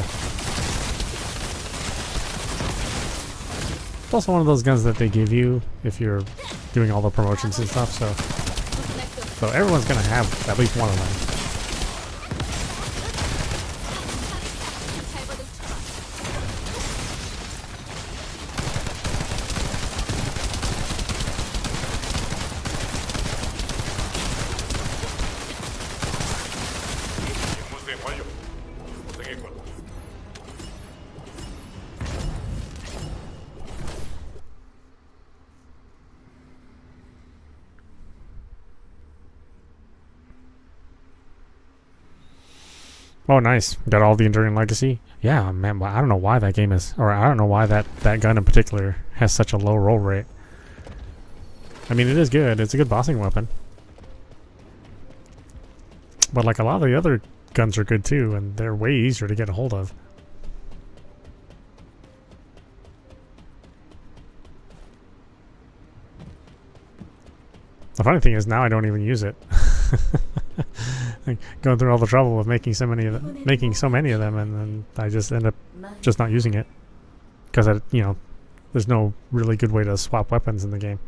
It's also one of those guns that they give you if you're doing all the promotions and stuff, so everyone's gonna have at least one of them. Oh, nice. Got all the Enduring Legacy. Yeah, man, I don't know why that game is, or I don't know why that gun in particular has such a low roll rate. I mean, it is good. It's a good bossing weapon. But like a lot of the other guns are good too, and they're way easier to get a hold of. The funny thing is now I don't even use it. Like, going through all the trouble of making so many of them, and then I just end up just not using it because you know, there's no really good way to swap weapons in the game.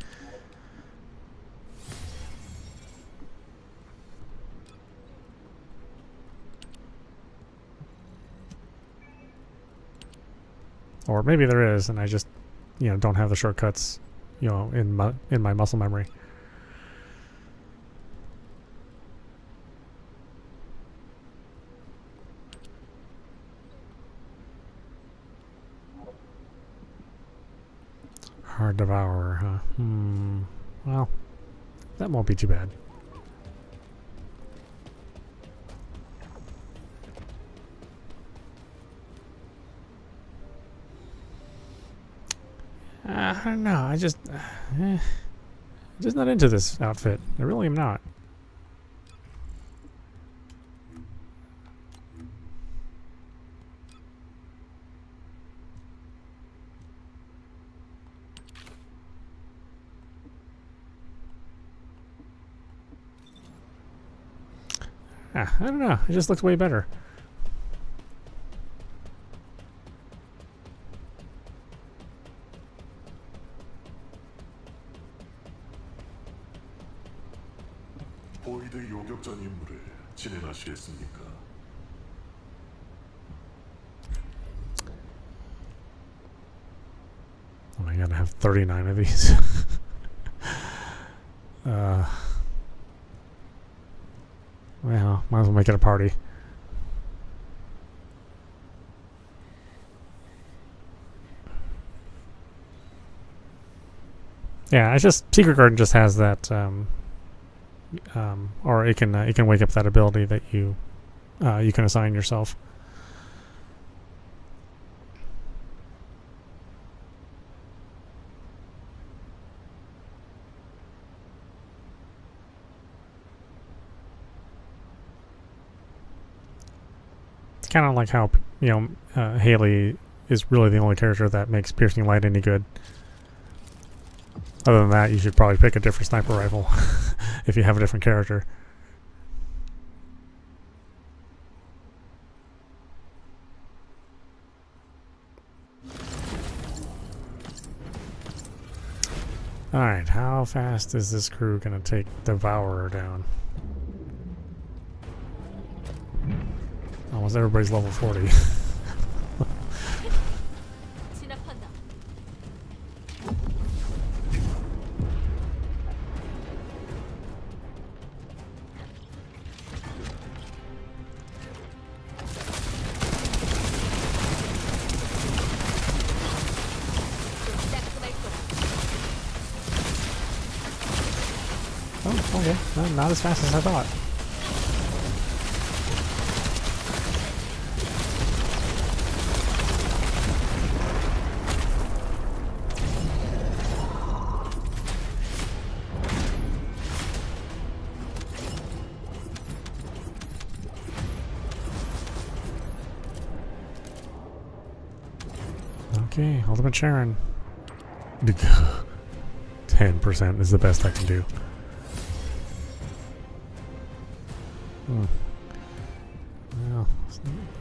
Or maybe there is, and I just, you know, don't have the shortcuts, you know, in my muscle memory. Hard Devourer, huh? Well, that won't be too bad. I don't know. I just not into this outfit. I really am not. I don't know. It just looks way better. 보이드 요격전 임무를 진행하시겠습니까? have 39 of these. Well, might as well make it a party. Yeah, it's just Secret Garden just has that, or it can wake up that ability that you can assign yourself. It's kind of like how Haley is really the only character that makes piercing light any good. Other than that, you should probably pick a different sniper rifle if you have a different character. Alright, how fast is this crew gonna take Devourer down? Almost everybody's level 40. Oh, okay. No, not as fast as I thought. Okay, Ultimate Sharon. 10% is the best I can do. Well,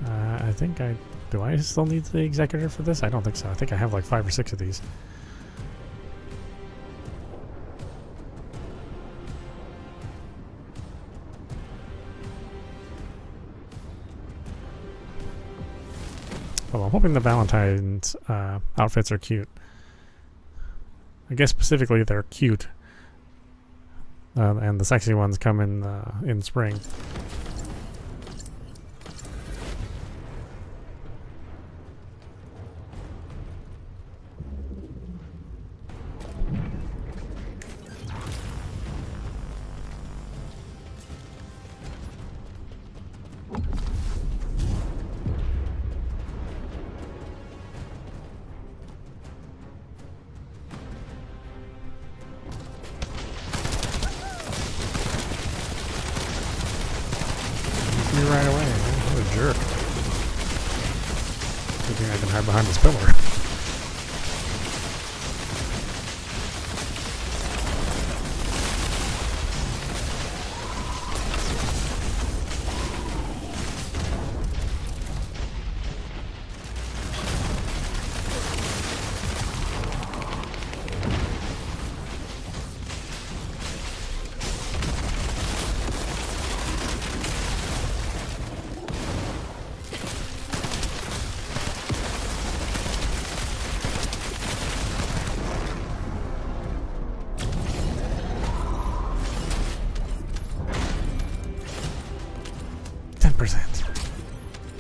I think do I still need the Executor for this? I don't think so. I think I have like 5 or 6 of these. Well, I'm hoping the Valentine's outfits are cute. I guess specifically they're cute. And the sexy ones come in spring. Me right away, man. What a jerk. Good thing I can hide behind this pillar.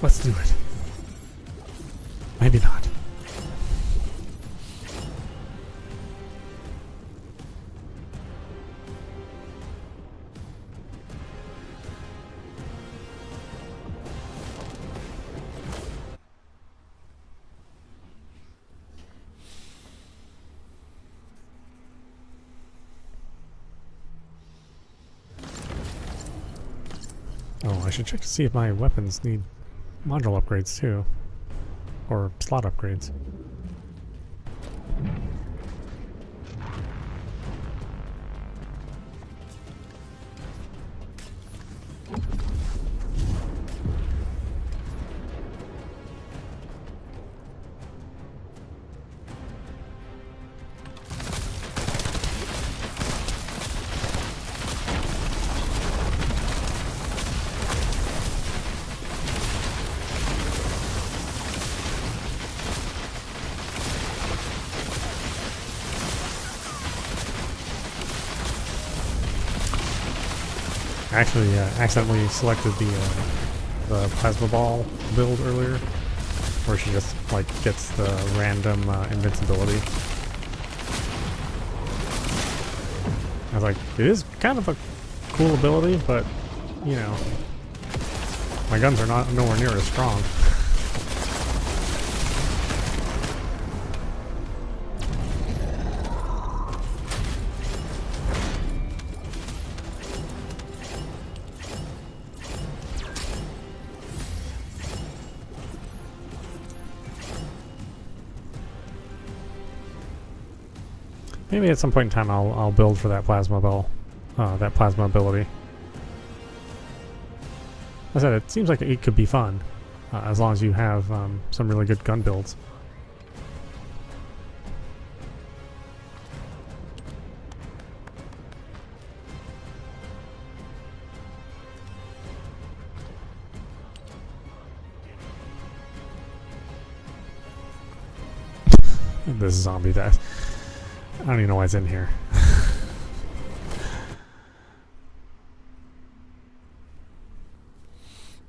Let's do it. Maybe not. Oh, I should check to see if my weapons need module upgrades too, or slot upgrades. Actually, accidentally selected the plasma ball build earlier, where she just like gets the random invincibility. I was like, it is kind of a cool ability, but you know, my guns are not nowhere near as strong. Maybe at some point in time I'll build for that plasma ball, that plasma ability. As I said, it seems like it could be fun, as long as you have some really good gun builds. This zombie dies. I don't even know why it's in here.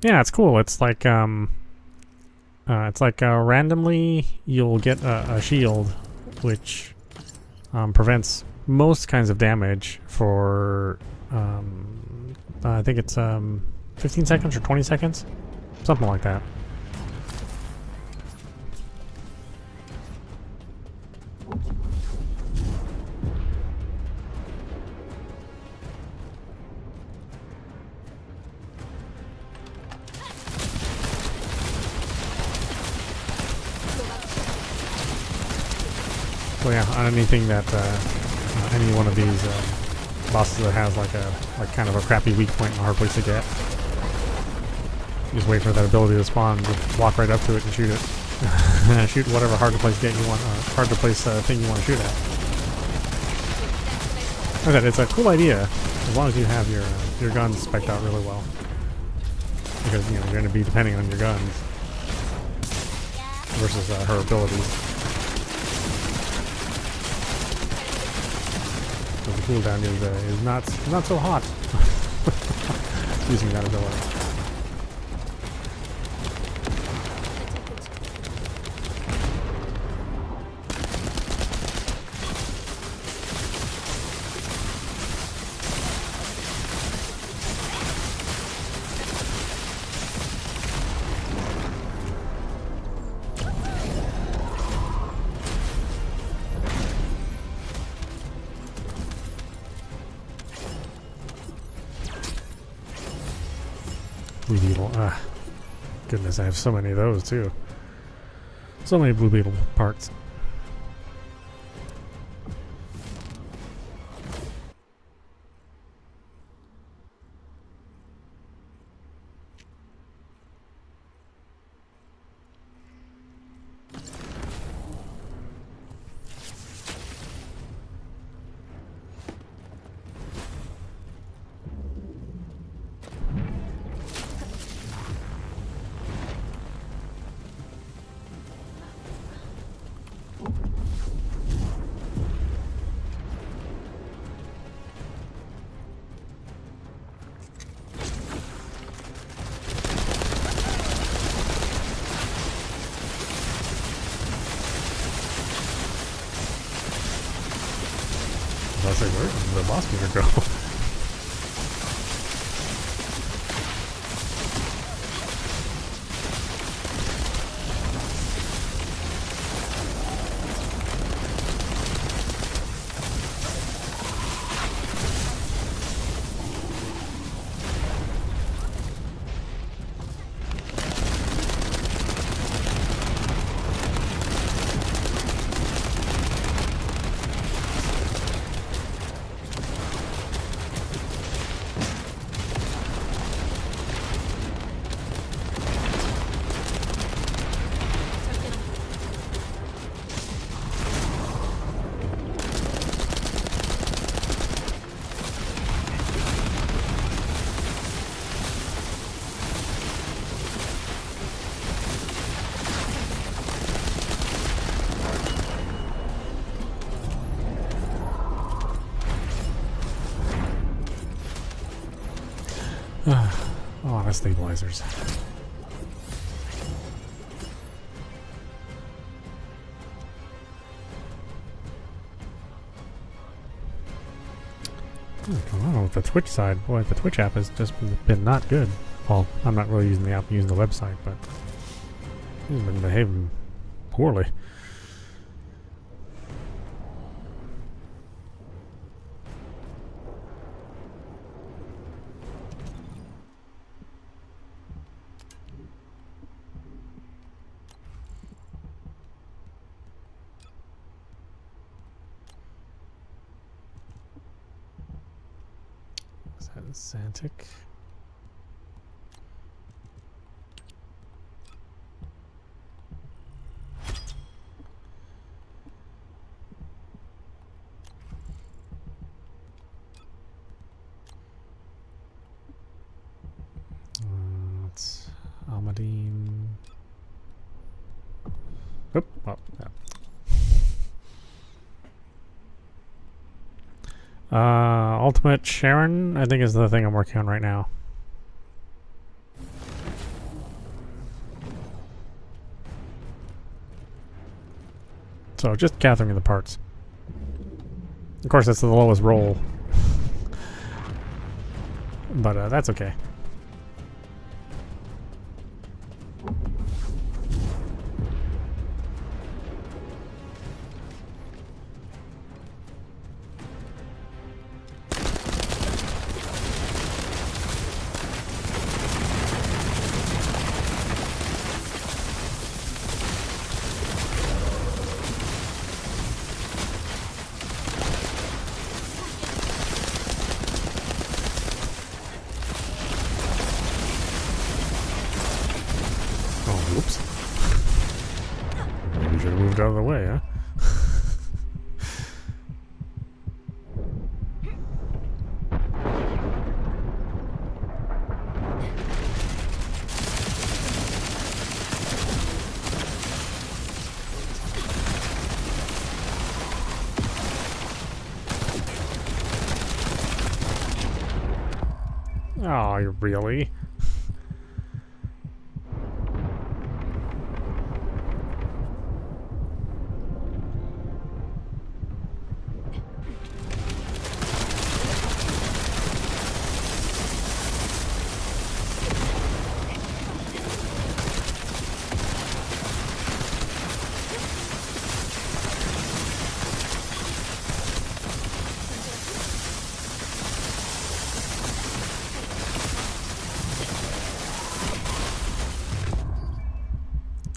Yeah, it's cool. It's like randomly you'll get a shield which prevents most kinds of damage for I think it's 15 seconds or 20 seconds, something like that. So yeah, on anything that any one of these bosses that has like kind of a crappy weak point and a hard place to get, you just wait for that ability to spawn, just walk right up to it and shoot it. Shoot whatever hard to place thing you want to shoot at. Like that, it's a cool idea as long as you have your guns spec'd out really well, because you know you're going to be depending on your guns versus her abilities. So the cooldown is not so hot using that ability. Blue beetle. Ah, goodness, I have so many of those too. So many blue beetle parts. I was like, where did the boss meter go? Oh, the stabilizers. What's going on with the Twitch side? Boy, the Twitch app has just been not good. Well, I'm not really using the app, I'm using the website, but it's been behaving poorly. Is that Zantic? It's Almadine. Oop, oh, yeah. Ultimate Sharon, I think, is the thing I'm working on right now. So just gathering the parts. Of course, that's the lowest roll, but that's okay. Oops. Maybe should have moved out of the way, huh? Oh, you really?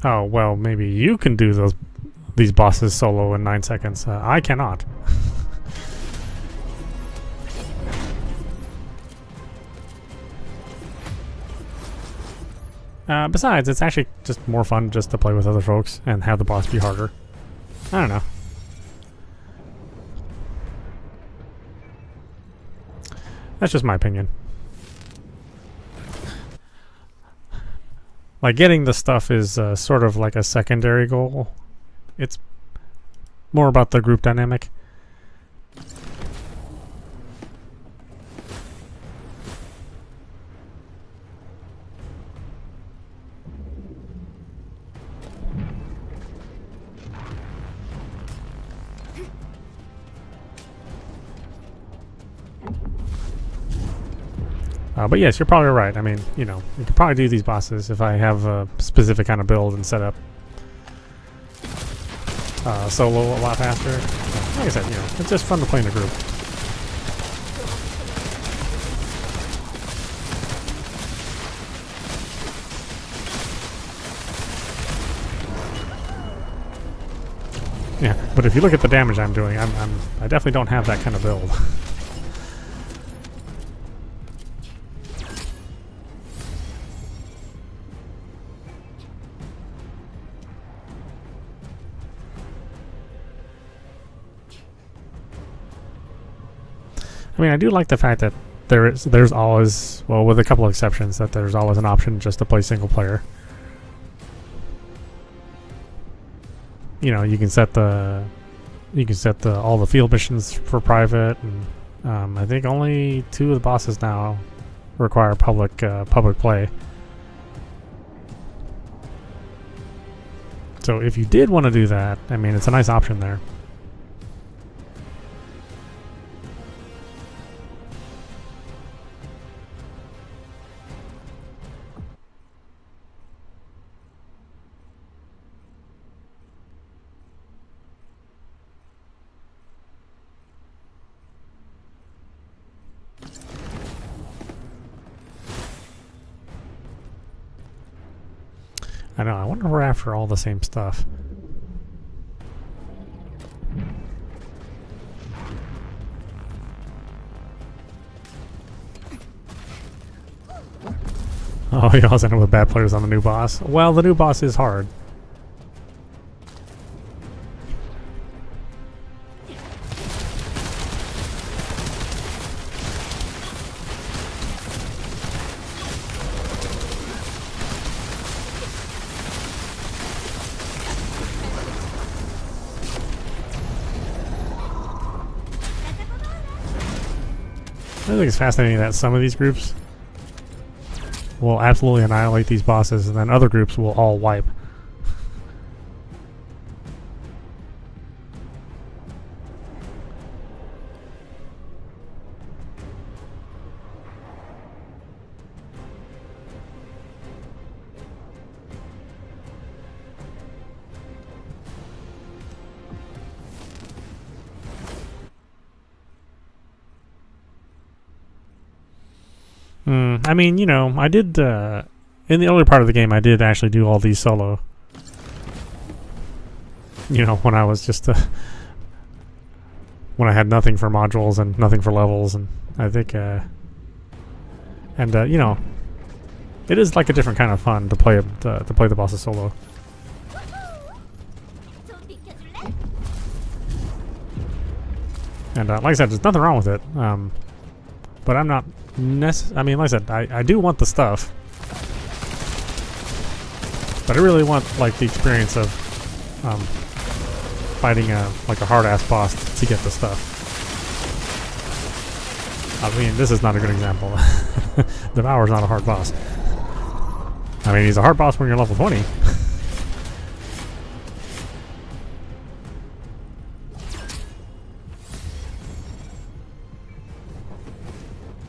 Oh, well, maybe you can do these bosses solo in 9 seconds. I cannot. Besides, it's actually just more fun just to play with other folks and have the boss be harder. I don't know. That's just my opinion. Like, getting the stuff is sort of like a secondary goal. It's more about the group dynamic. But yes, you're probably right. I mean, you know, you could probably do these bosses if I have a specific kind of build and set up solo a lot faster. Like I said, you know, it's just fun to play in a group. Yeah, but if you look at the damage I'm doing, I definitely don't have that kind of build. I mean, I do like the fact that there's always, well, with a couple of exceptions, that there's always an option just to play single player. You know, you can set all the field missions for private, and I think only 2 of the bosses now require public play. So if you did want to do that, I mean, it's a nice option there. I know, I wonder if we're after all the same stuff. Oh, you always end up with bad players on the new boss. Well, the new boss is hard. I think it's fascinating that some of these groups will absolutely annihilate these bosses, and then other groups will all wipe. I mean, you know, I did, in the early part of the game, I did actually do all these solo. You know, when I was just, when I had nothing for modules and nothing for levels, and I think, you know, it is like a different kind of fun to play the bosses solo. And like I said, there's nothing wrong with it. But I'm not I mean, like I said, I do want the stuff, but I really want like the experience of fighting like a hard-ass boss to get the stuff. I mean, this is not a good example. Devour's not a hard boss. I mean, he's a hard boss when you're level 20.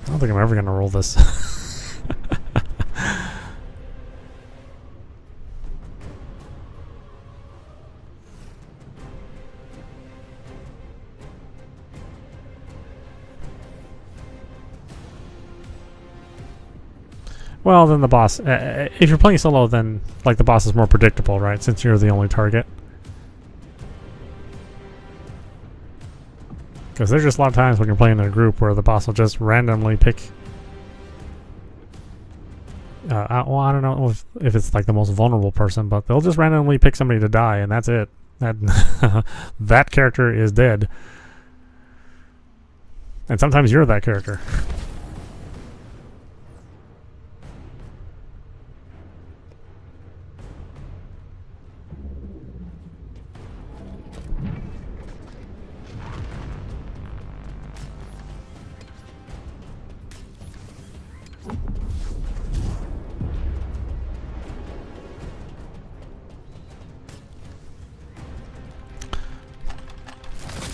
I don't think I'm ever going to roll this. Well, then the boss... if you're playing solo, then like the boss is more predictable, right? Since you're the only target. Because there's just a lot of times when you're playing in a group where the boss will just randomly pick... well, I don't know if it's like the most vulnerable person, but they'll just randomly pick somebody to die, and that's it. That character is dead. And sometimes you're that character.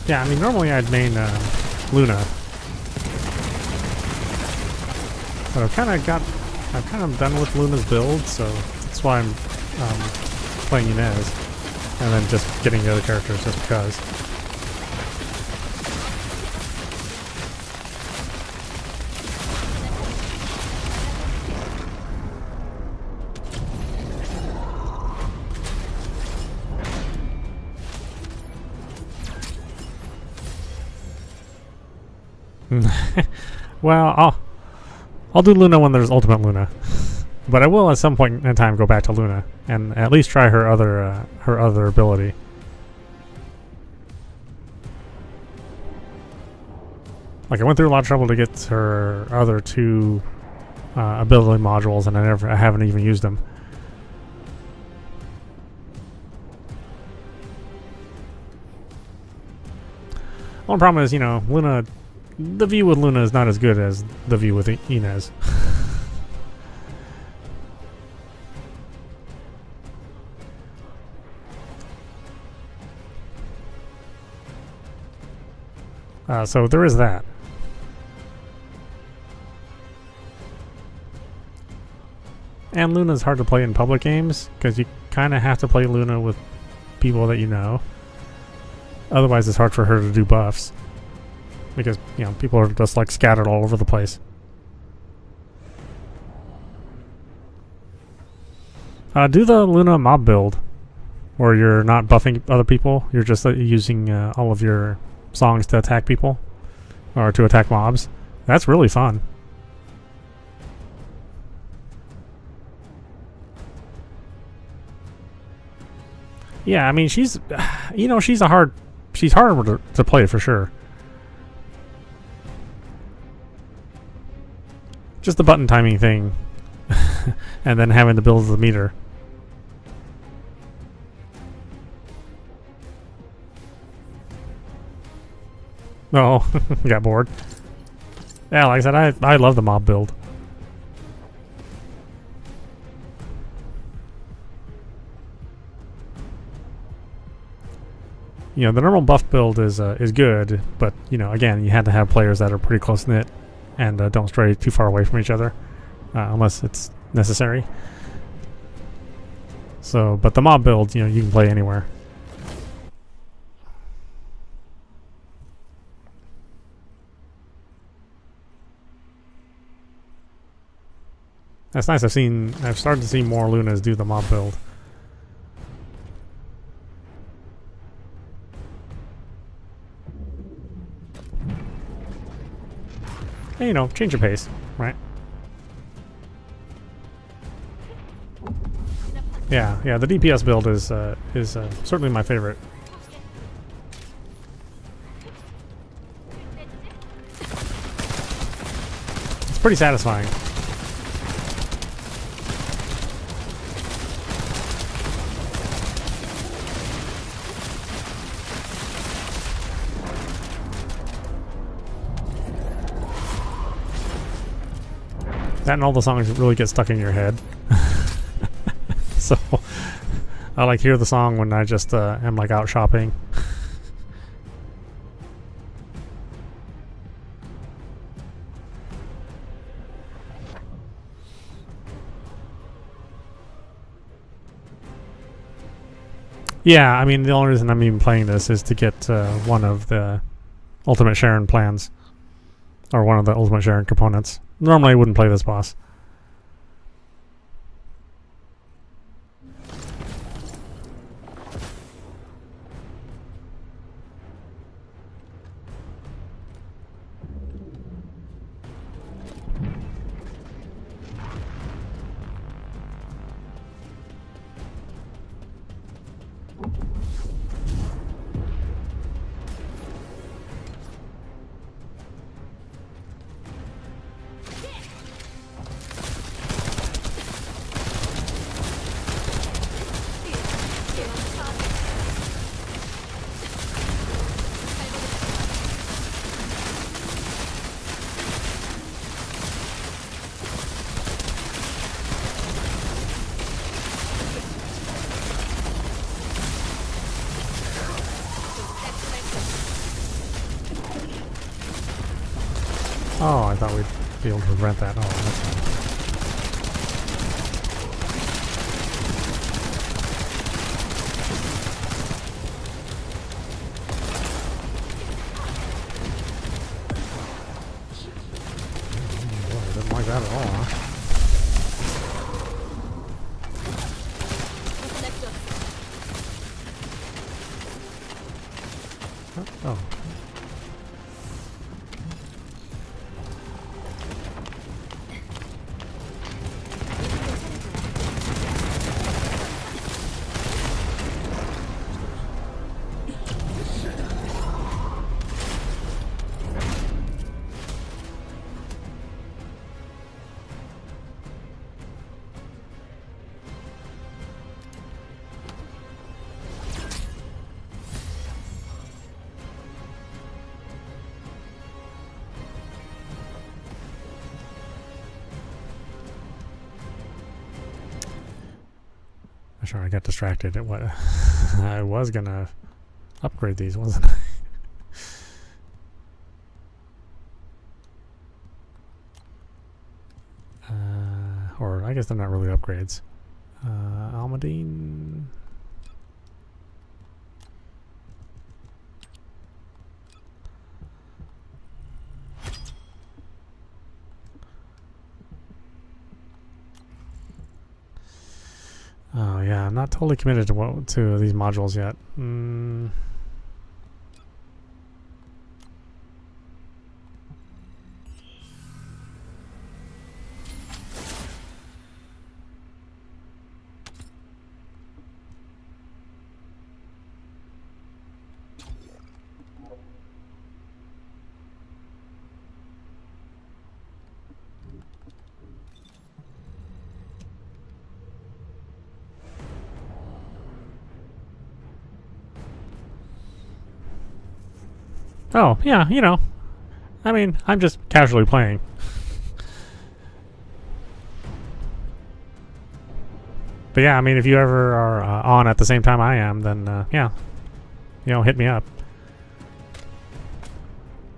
Yeah, I mean, normally I'd main Luna, but I'm kind of done with Luna's build, so that's why I'm playing Inez, and then just getting the other characters just because. Well, I'll do Luna when there's Ultimate Luna, but I will at some point in time go back to Luna and at least try her other ability. Like, I went through a lot of trouble to get her other two ability modules, and I haven't even used them. One problem is, you know, Luna the view with Luna is not as good as the view with Inez. So there is that. And Luna's hard to play in public games, because you kind of have to play Luna with people that you know. Otherwise it's hard for her to do buffs. Because, you know, people are just like scattered all over the place. Do the Luna mob build, where you're not buffing other people, you're just using all of your songs to attack people, or to attack mobs. That's really fun. Yeah, I mean, she's, you know, she's harder to play for sure. Just the button timing thing, and then having to build the meter. Oh, got bored. Yeah, like I said, I love the mob build. You know, the normal buff build is good, but you know, again, you had to have players that are pretty close knit and don't stray too far away from each other, unless it's necessary. So, but the mob build, you know, you can play anywhere. That's nice. I've started to see more Lunas do the mob build. And, you know, change your pace, right? Yeah, the DPS build is certainly my favorite. It's pretty satisfying. That and all the songs really get stuck in your head. So I like hear the song when I just am like out shopping. Yeah, I mean, the only reason I'm even playing this is to get one of the Ultimate Sharon plans, or one of the Ultimate Sharon components. Normally I wouldn't play this boss. Oh, I thought we'd be able to prevent that. Oh, that's fine. Boy, I didn't like that at all, huh? Oh. Sure, I got distracted at what I was gonna upgrade these, wasn't I? Or I guess they're not really upgrades. Almadine. Oh yeah, I'm not totally committed to these modules yet. Oh, yeah, you know. I mean, I'm just casually playing. But yeah, I mean, if you ever are on at the same time I am, then yeah, you know, hit me up.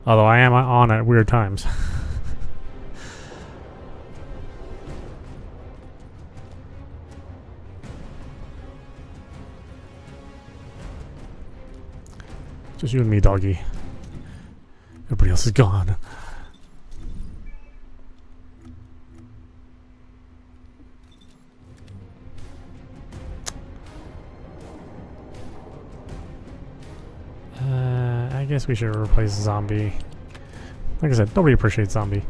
Although I am on at weird times. Just you and me, doggy. Everybody else is gone. I guess we should replace zombie. Like I said, nobody appreciates zombie.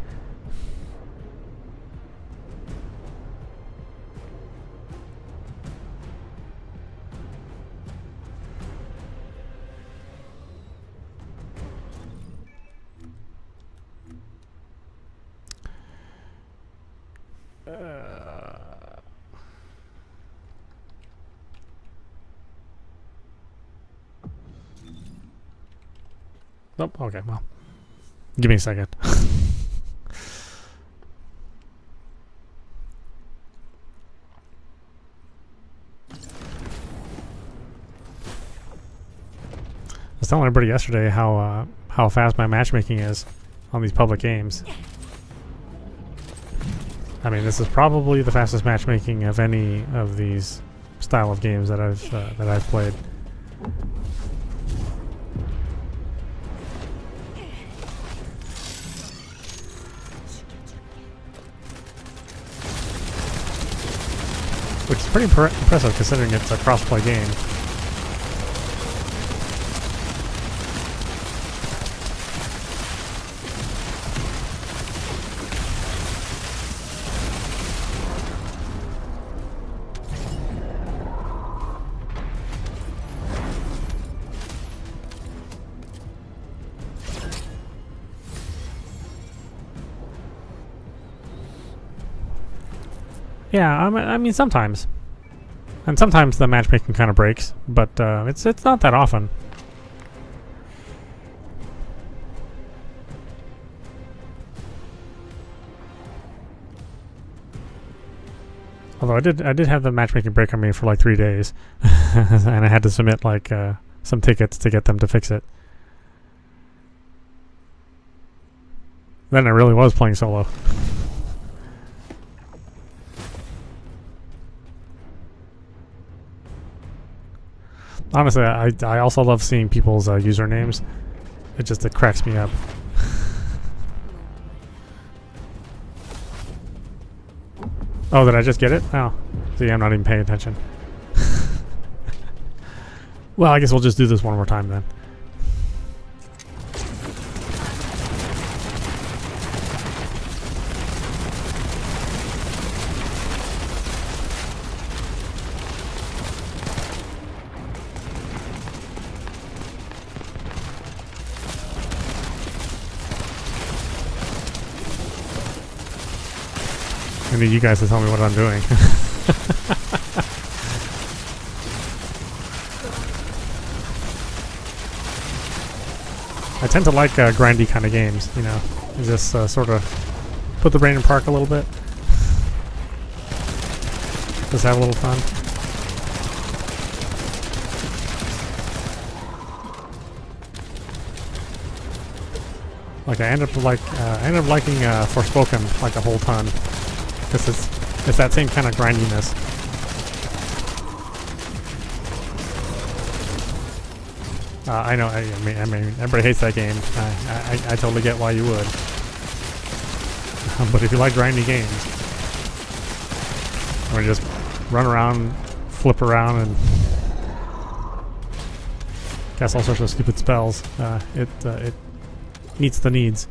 Oh, okay, well. Give me a second. I was telling everybody yesterday how fast my matchmaking is on these public games. I mean, this is probably the fastest matchmaking of any of these style of games that I've played. Which is pretty impressive considering it's a cross-play game. Yeah, I mean sometimes, and sometimes the matchmaking kind of breaks, but it's not that often. Although I did have the matchmaking break on me for like 3 days, and I had to submit like some tickets to get them to fix it. Then I really was playing solo. Honestly, I also love seeing people's usernames. It cracks me up. Oh, did I just get it? Oh, see, I'm not even paying attention. Well, I guess we'll just do this one more time then. I need you guys to tell me what I'm doing. I tend to like grindy kind of games, you know. Just sort of put the brain in park a little bit. Just have a little fun. Like I ended up liking Forspoken like a whole ton, because it's that same kind of grindiness. I know. I mean, everybody hates that game. I totally get why you would. But if you like grindy games, where you just run around, flip around, and cast all sorts of stupid spells, it meets the needs.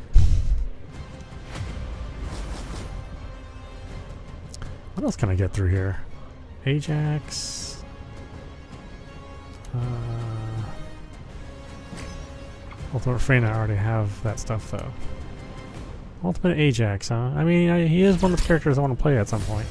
What else can I get through here? Ajax. Ultimate Freyna, I already have that stuff though. Ultimate Ajax, huh? I mean, he is one of the characters I want to play at some point.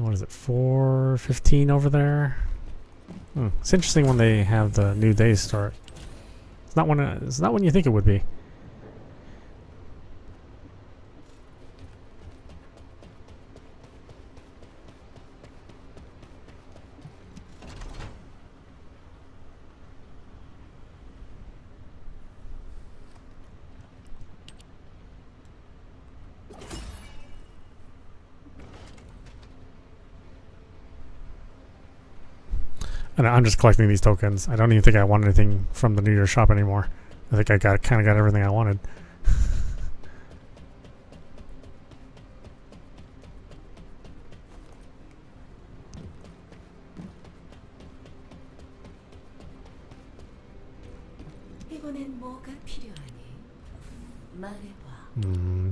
What is it, 4:15 over there? It's interesting when they have the new days start. It's not when you think it would be. And I'm just collecting these tokens. I don't even think I want anything from the New Year's shop anymore. I think I kind of got everything I wanted.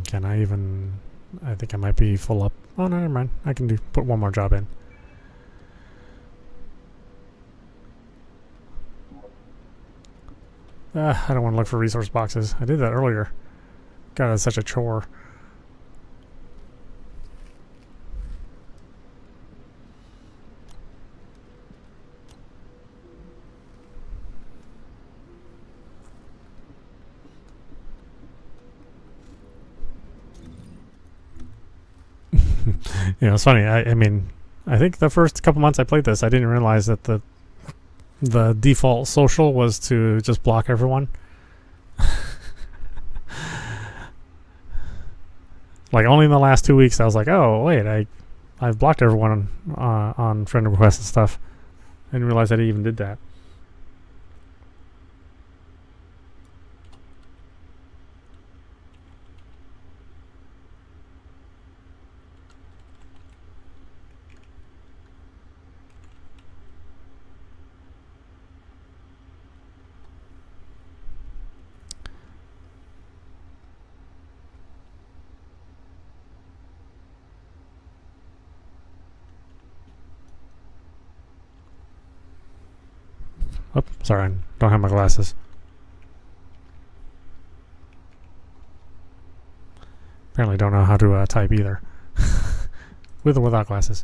Can I even... I think I might be full up. Oh, no, never mind. I can put one more job in. I don't want to look for resource boxes. I did that earlier. God, it's such a chore. You know, it's funny. I mean, I think the first couple months I played this, I didn't realize that the default social was to just block everyone. Like only in the last 2 weeks I was like, oh wait, I've blocked everyone on friend requests and stuff. I didn't realize I even did that. Oh, sorry, I don't have my glasses. Apparently don't know how to type either. With or without glasses.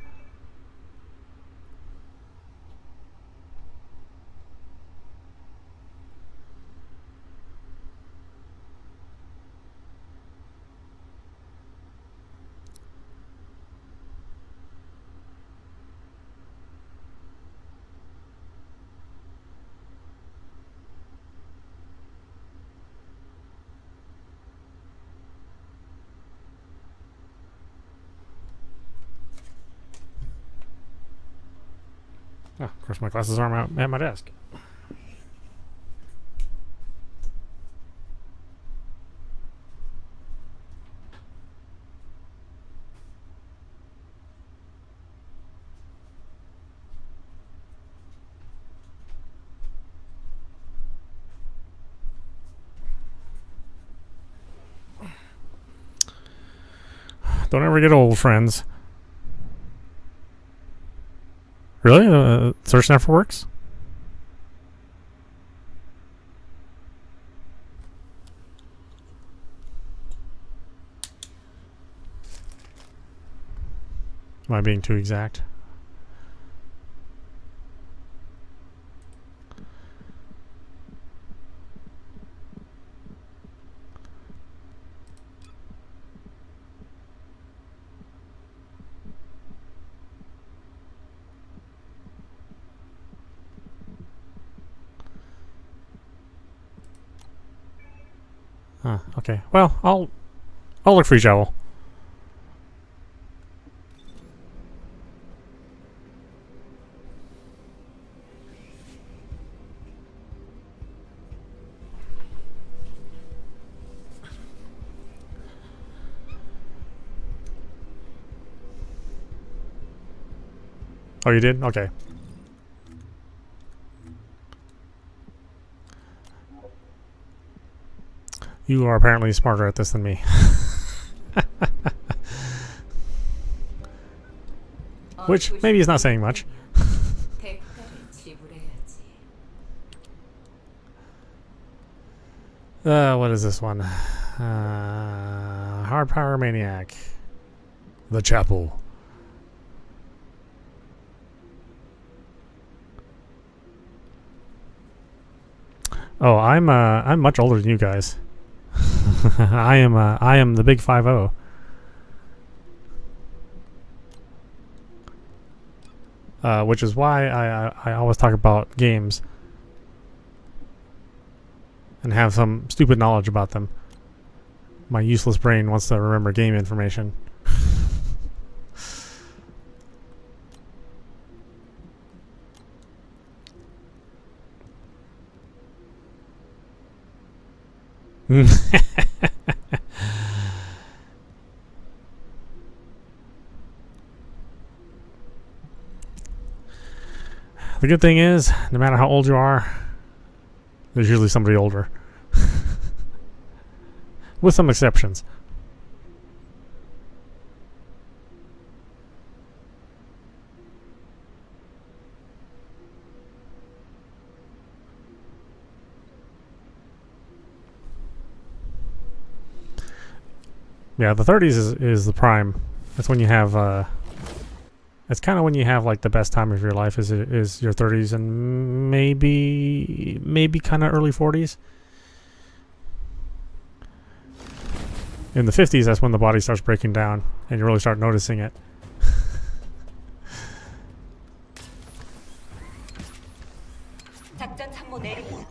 Oh, of course my glasses aren't at my desk. Don't ever get old, friends. Really? Search never works? Am I being too exact? Okay. Well, I'll look for each owl. Oh, you did? Okay. You are apparently smarter at this than me. Which maybe is not saying much. What is this one? Hard Power Maniac. The Chapel. Oh, I'm much older than you guys. I am the big 5-0. Which is why I always talk about games and have some stupid knowledge about them. My useless brain wants to remember game information. The good thing is, no matter how old you are, there's usually somebody older. With some exceptions. Yeah, the 30s is the prime. That's when you have it's kind of when you have like the best time of your life is your 30s and maybe kind of early 40s. In the 50s, that's when the body starts breaking down and you really start noticing it. 작전 참모 내립니다.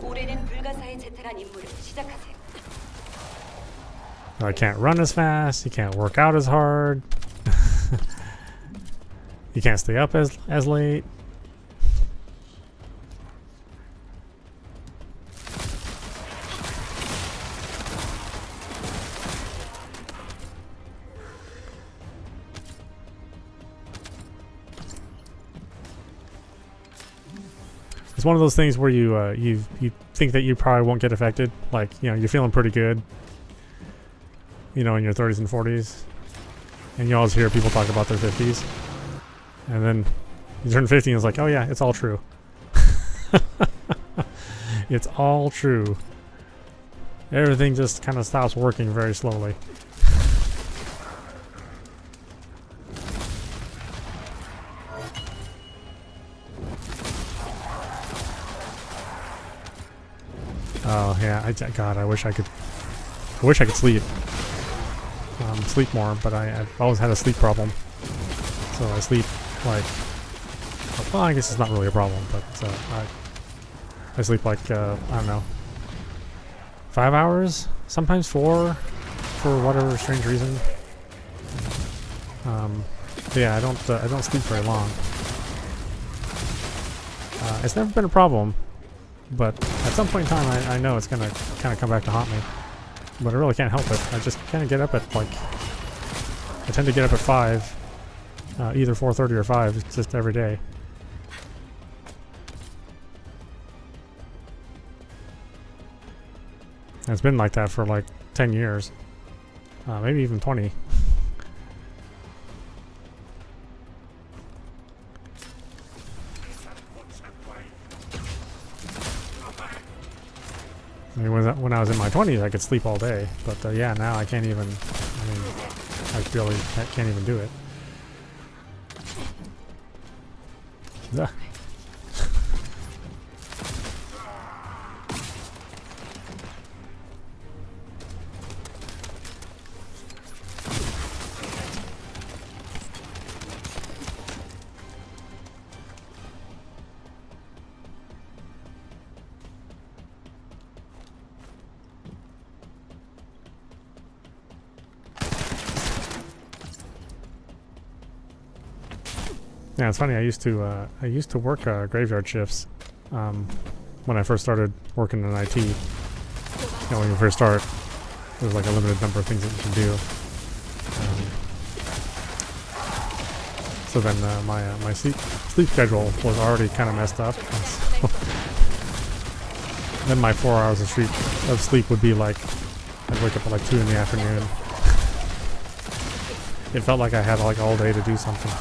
올해는 불가사의 제탈한 임무를 시작하세요. I can't run as fast, you can't work out as hard. You can't stay up as late. It's one of those things where you think that you probably won't get affected. Like, you know, you're feeling pretty good, you know, in your 30s and 40s, and you always hear people talk about their 50s, and then you turn 50 and it's like, oh yeah, it's all true. It's all true. Everything just kind of stops working very slowly. Oh yeah, God, I wish I could sleep. Sleep more, but I've always had a sleep problem. So I sleep like, well, I guess it's not really a problem, but I sleep like I don't know, 5 hours, sometimes 4, for whatever strange reason. Yeah, I don't sleep very long. It's never been a problem. But at some point in time, I know it's gonna kind of come back to haunt me. But I really can't help it. I just kind of get up at like, I tend to get up at 5, either 4:30 or 5. It's just every day. And it's been like that for like 10 years, maybe even 20. I mean, when I was in my 20s, I could sleep all day, but yeah, now I can't even. I mean, I really can't even do it. Ugh. Yeah, it's funny. I used to work graveyard shifts when I first started working in IT. You know, when you first start, there's like a limited number of things that you can do. So then my sleep schedule was already kind of messed up. So then my 4 hours of sleep would be like, I'd wake up at like 2 in the afternoon. It felt like I had like all day to do something.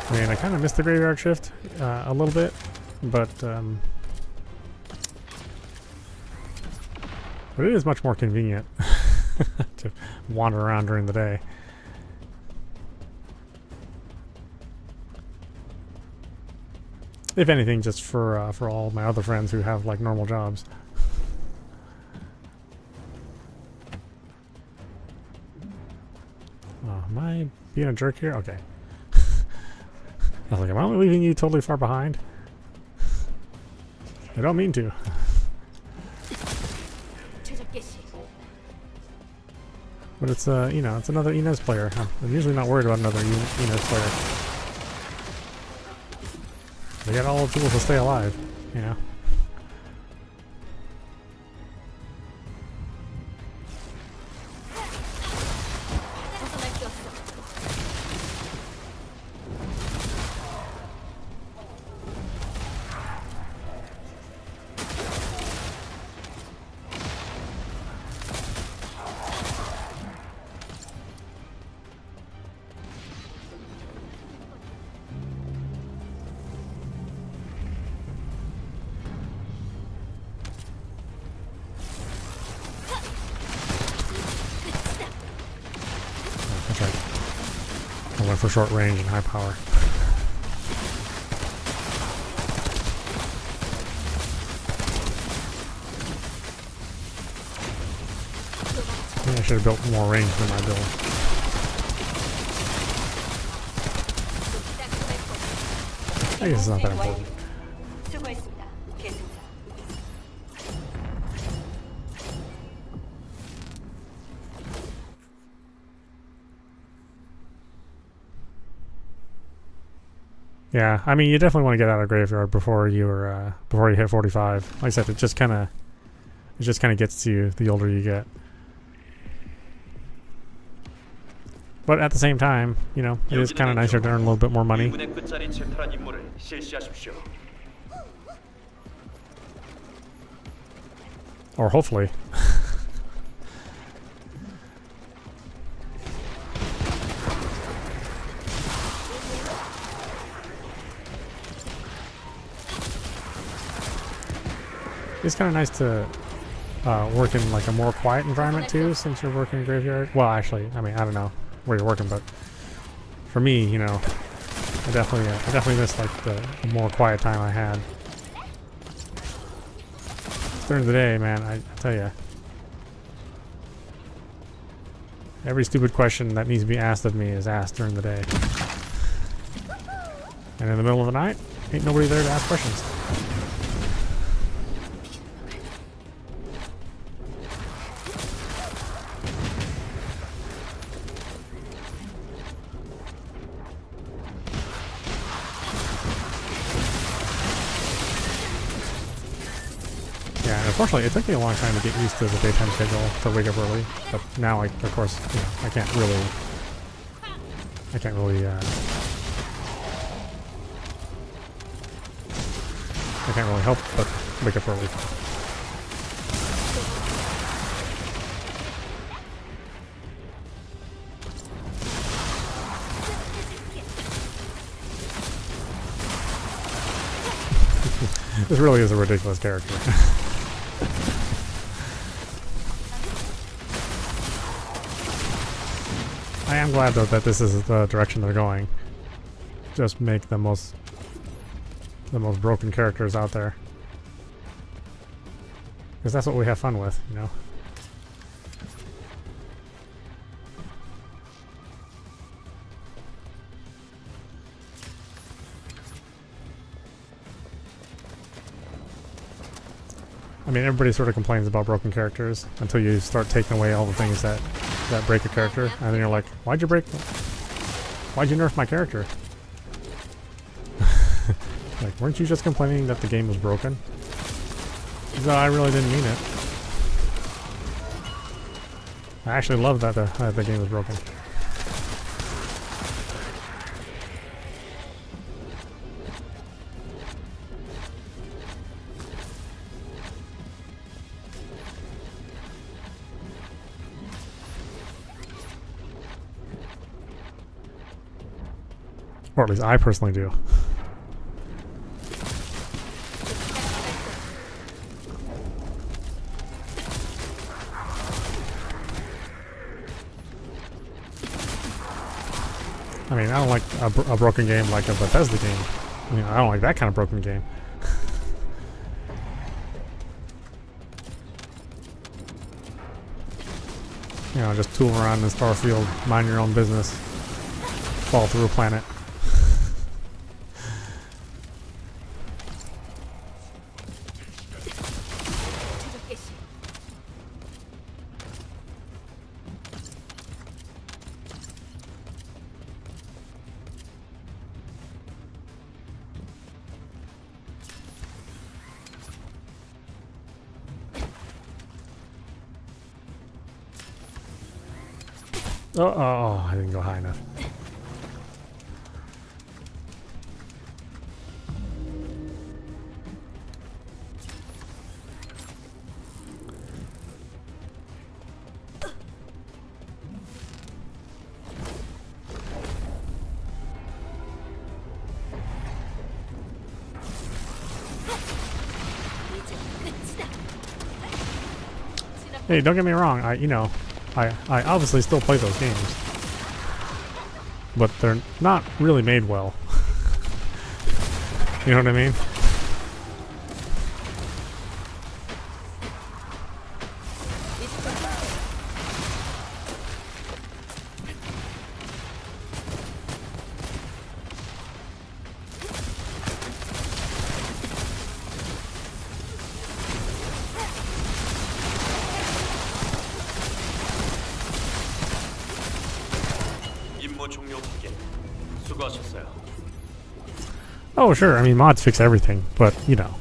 I mean, I kind of missed the graveyard shift a little bit, but it is much more convenient to wander around during the day. If anything, just for all my other friends who have like normal jobs. Oh, am I being a jerk here? Okay. I was like, am I leaving you totally far behind? I don't mean to. But it's you know, it's another Inez player. I'm usually not worried about another Inez player. They got all the tools to stay alive, you know. I went for short range and high power. Maybe I should have built more range than my build. I guess it's not that important. Yeah, I mean, you definitely want to get out of graveyard before you hit 45. Like I said, it just kind of gets to you the older you get. But at the same time, you know, it is kind of nicer to earn a little bit more money. Or hopefully. It's kind of nice to work in like a more quiet environment too, since you're working in graveyard. Well, actually, I mean, I don't know where you're working, but for me, you know, I definitely miss like the more quiet time I had. During the day, man, I tell you, every stupid question that needs to be asked of me is asked during the day, and in the middle of the night, ain't nobody there to ask questions. Unfortunately, it took me a long time to get used to the daytime schedule to wake up early, but now, of course, you know, I can't really help but wake up early. This really is a ridiculous character. I'm glad though that this is the direction they're going. Just make the most broken characters out there. Because that's what we have fun with, you know? I mean, everybody sort of complains about broken characters until you start taking away all the things that break a character, and then you're like, why'd you nerf my character? Like, weren't you just complaining that the game was broken? No, I really didn't mean it. I actually love that the game was broken. Or at least I personally do. I mean, I don't like a broken game like a Bethesda game. I mean, I don't like that kind of broken game. You know, just tool around in Starfield, mind your own business, fall through a planet. Oh, I didn't go high enough. Hey, don't get me wrong. I obviously still play those games, but they're not really made well. You know what I mean? Oh, sure. I mean, mods fix everything, but, you know.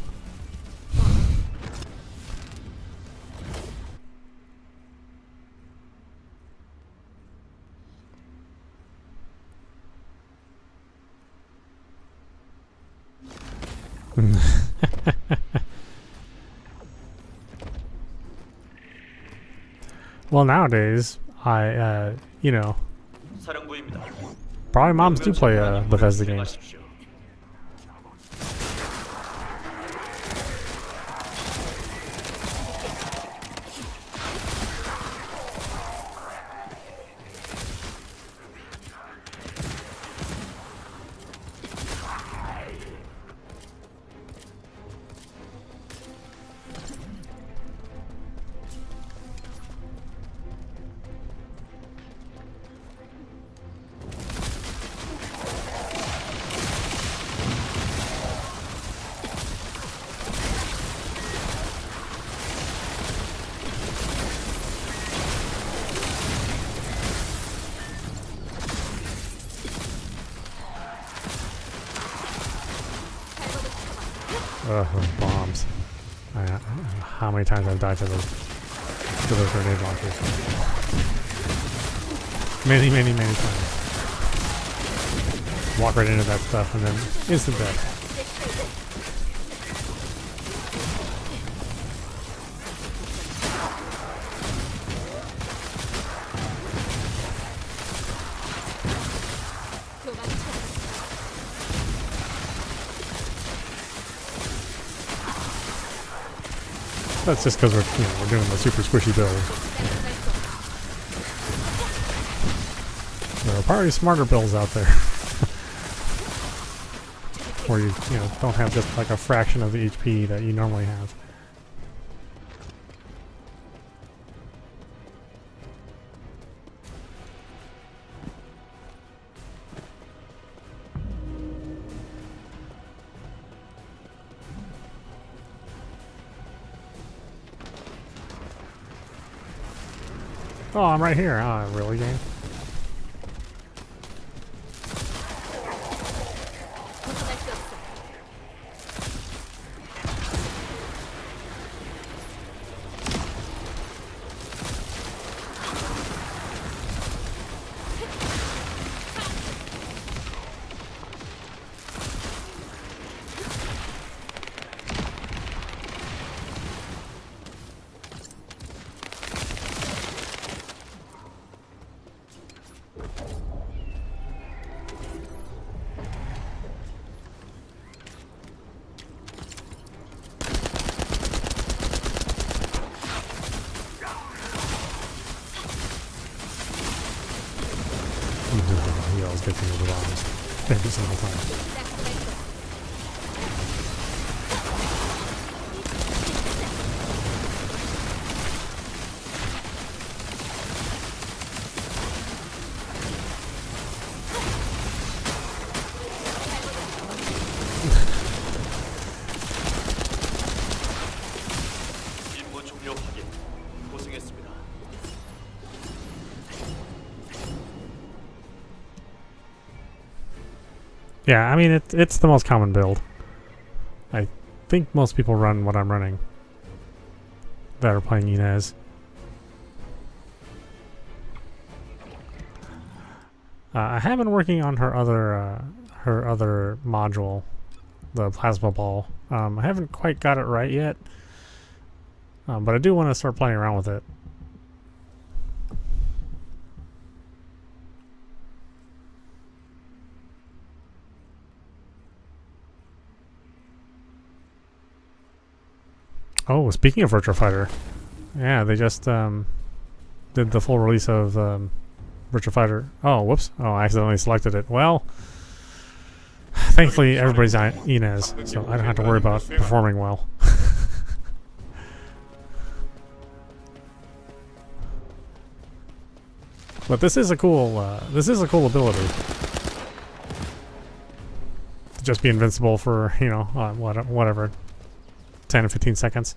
Well, nowadays, you know, probably moms do play Bethesda games. Those bombs. I don't know how many times I've died to those grenade launchers. Many, many, many times. Walk right into that stuff and then instant death. That's just because we're doing the super squishy build. probably smarter builds out there. Where you know, don't have just like a fraction of the HP that you normally have. Oh, I'm right here. Oh, really, game? He always gets me with the bombs every single time. 임무 종료 확인. 고생했습니다. Yeah, I mean, it's the most common build. I think most people run what I'm running that are playing Inez. I have been working on her other module, the plasma ball. I haven't quite got it right yet, but I do want to start playing around with it. Oh, speaking of Virtua Fighter, yeah, they just did the full release of Virtua Fighter. Oh, whoops! Oh, I accidentally selected it. Well, thankfully everybody's on Inez, so I don't have to worry about performing well. But this is a cool ability. To just be invincible for, you know, whatever, 10 or 15 seconds.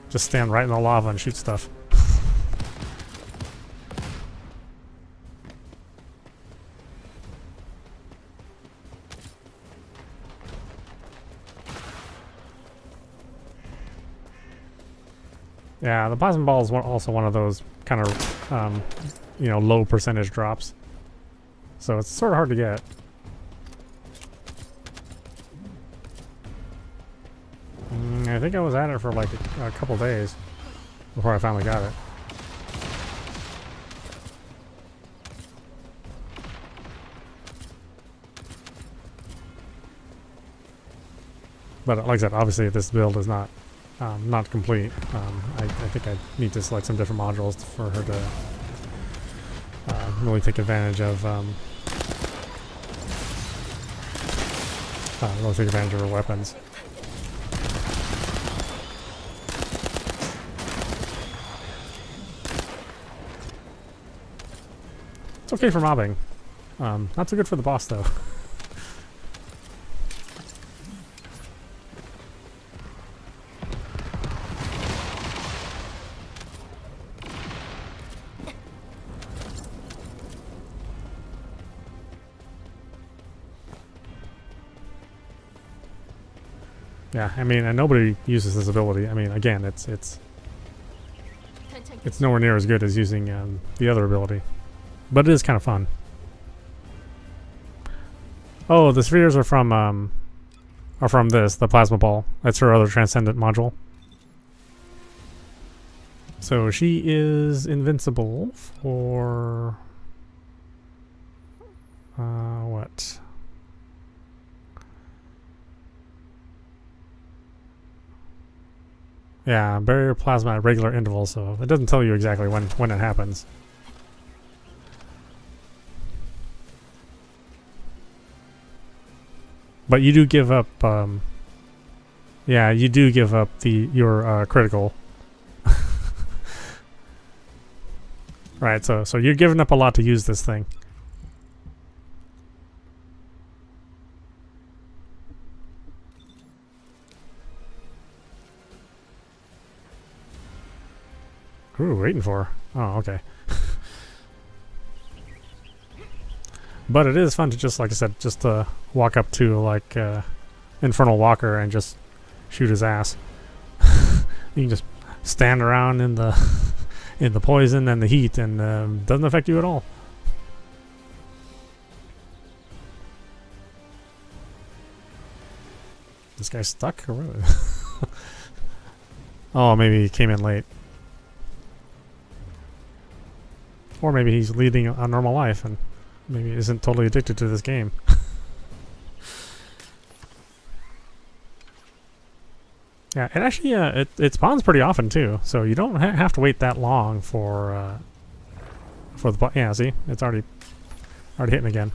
Just stand right in the lava and shoot stuff. Yeah, the plasma ball is also one of those kind of, you know, low percentage drops. So it's sort of hard to get. I think I was at it for like a couple days before I finally got it. But like I said, obviously this build is not complete. I think I need to select some different modules for her to really take advantage of her weapons. It's okay for mobbing. Not so good for the boss though. Yeah, I mean, and nobody uses this ability. I mean, again, it's nowhere near as good as using the other ability, but it is kind of fun. Oh, the spheres are from this, the plasma ball. That's her other transcendent module. So she is invincible for what? Yeah, barrier plasma at regular intervals, so it doesn't tell you exactly when it happens. But you do give up, yeah, you do give up your critical. Right, so you're giving up a lot to use this thing. Who are we waiting for? Oh, okay. But it is fun to just, like I said, just walk up to like Infernal Walker and just shoot his ass. You can just stand around in the in the poison and the heat, and doesn't affect you at all. This guy's stuck or what? Oh, maybe he came in late. Or maybe he's leading a normal life and maybe isn't totally addicted to this game. Yeah, it actually it spawns pretty often too, so you don't have to wait that long for the yeah. See, it's already hitting again.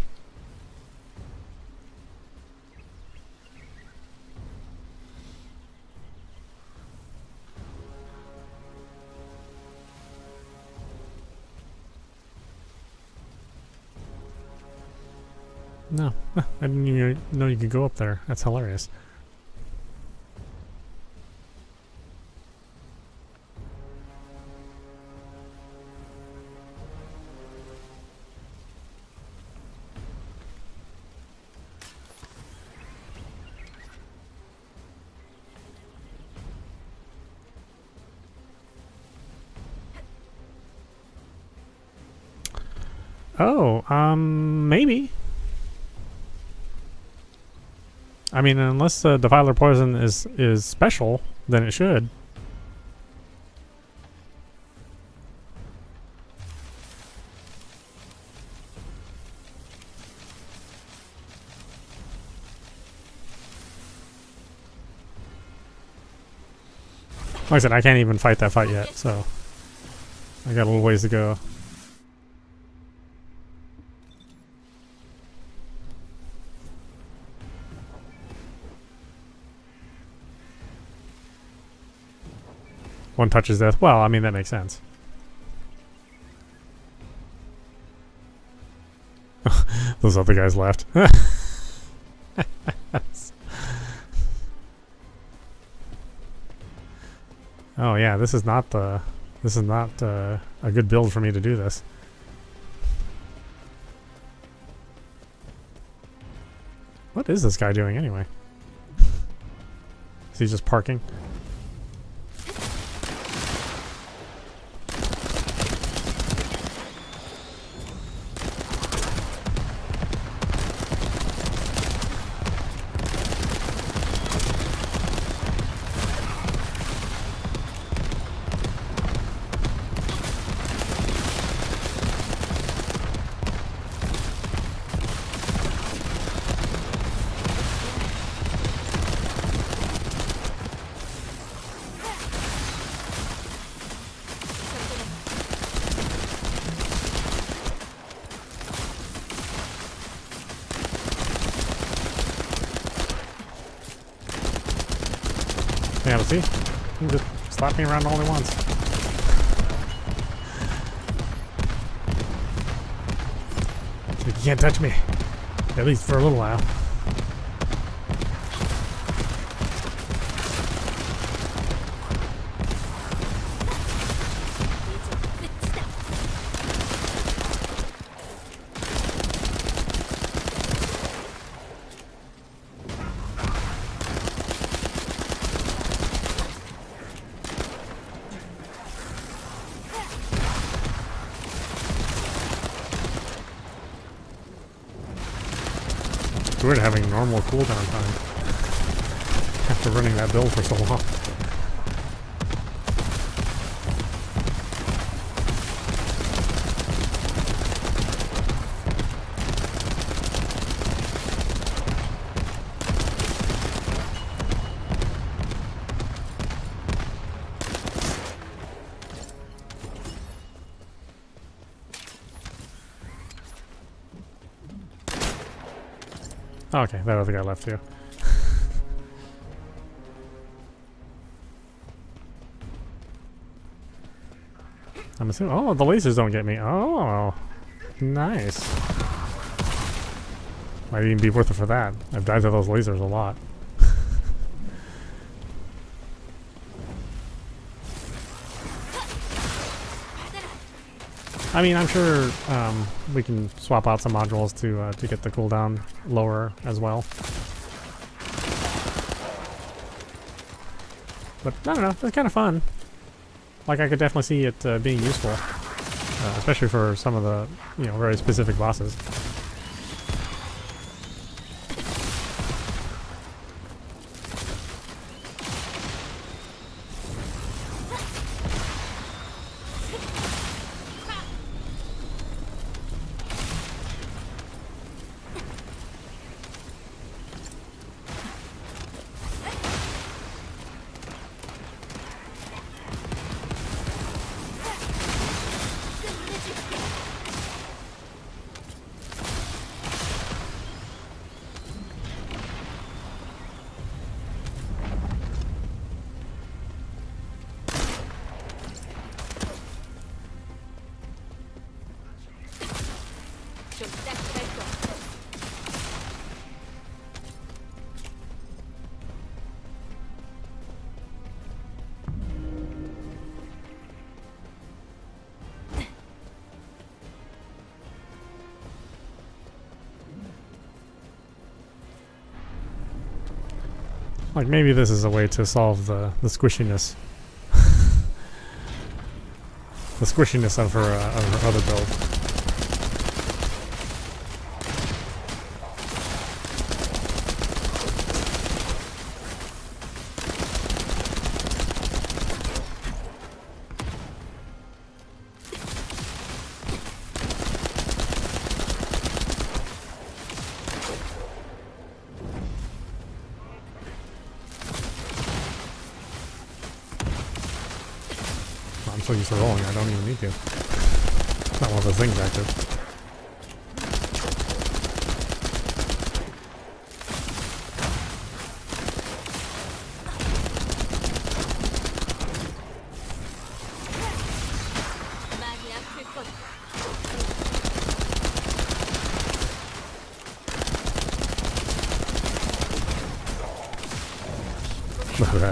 No, I didn't even know you could go up there. That's hilarious. Oh, maybe. I mean, unless Defiler Poison is special, then it should. Like I said, I can't even fight that fight yet, so I got a little ways to go. One touches death. Well, I mean, that makes sense. Those other guys left. Oh yeah, this is not a good build for me to do this. What is this guy doing anyway? Is he just parking? Yeah, see? He can just slap me around all he wants. It's like, you can't touch me. At least for a little while. It's weird having normal cooldown time after running that build for so long. Oh, okay, that other guy left too. I'm assuming. Oh, the lasers don't get me. Oh, nice. Might even be worth it for that. I've died to those lasers a lot. I mean, I'm sure we can swap out some modules to get the cooldown lower as well. But I don't know, it's kind of fun. Like, I could definitely see it being useful, especially for some of the, you know, very specific bosses. Like, maybe this is a way to solve the squishiness. The squishiness of her other build. I'm so used to rolling, I don't even need to. It's not one of those things active.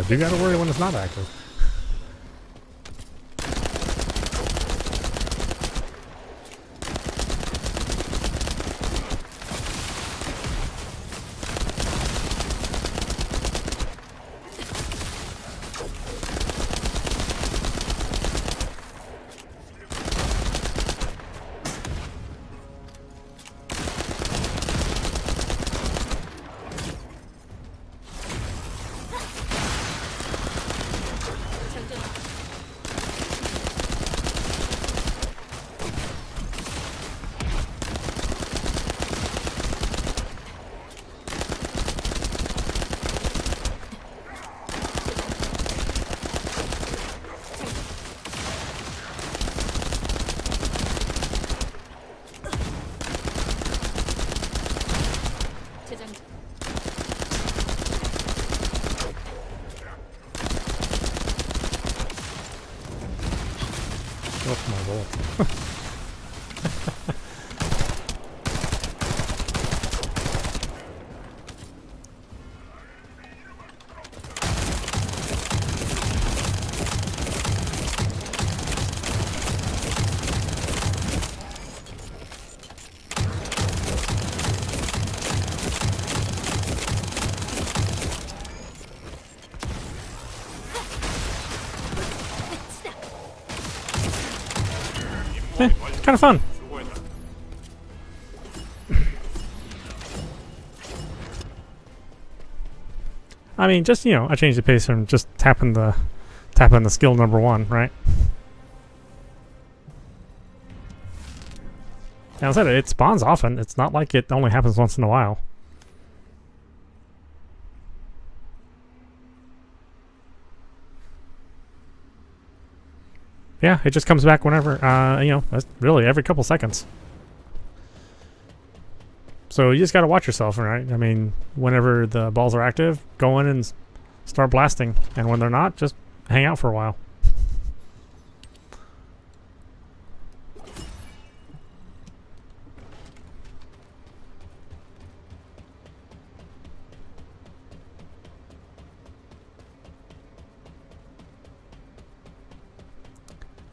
You gotta worry when it's not active. What's my goal? Kind of fun. I mean, just, you know, I changed the pace from just tapping the skill number 1, right? And I said it spawns often. It's not like it only happens once in a while. Yeah, it just comes back whenever, you know, really every couple seconds. So you just got to watch yourself, right? I mean, whenever the balls are active, go in and start blasting. And when they're not, just hang out for a while.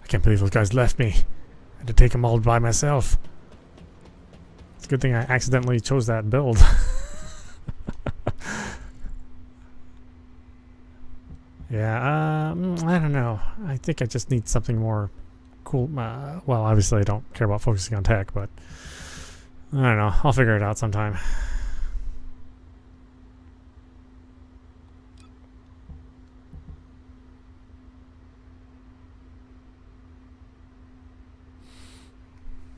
I can't believe those guys left me. I had to take them all by myself. It's a good thing I accidentally chose that build. Yeah, I don't know. I think I just need something more cool. Well, obviously I don't care about focusing on tech, but I don't know. I'll figure it out sometime.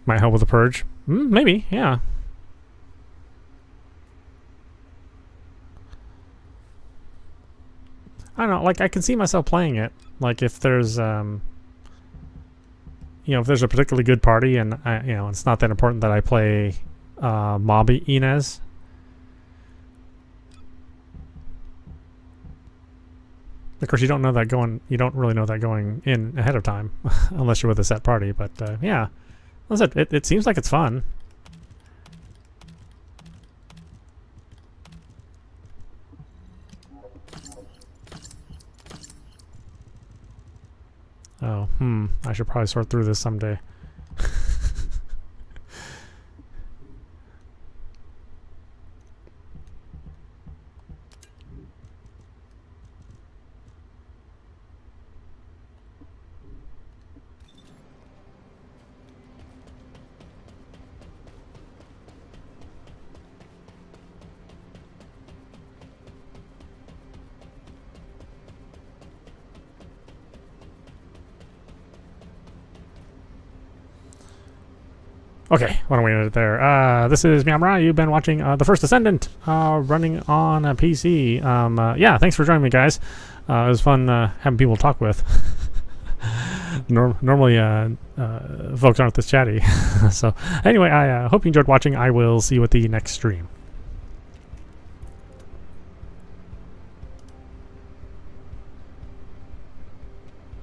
Might help with the purge. Maybe, yeah. I don't know, like, I can see myself playing it. Like, if there's, you know, if there's a particularly good party and, you know, it's not that important that I play Mob Inez. Of course, you don't really know that going in ahead of time, unless you're with a set party, but, yeah. It seems like it's fun. Oh, I should probably sort through this someday. Okay, why don't we end it there? This is meowmurai. You've been watching the First Descendant running on a PC. Yeah, thanks for joining me, guys. It was fun having people to talk with. Normally, folks aren't this chatty. So, anyway, I hope you enjoyed watching. I will see you at the next stream.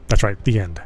That's right, the end.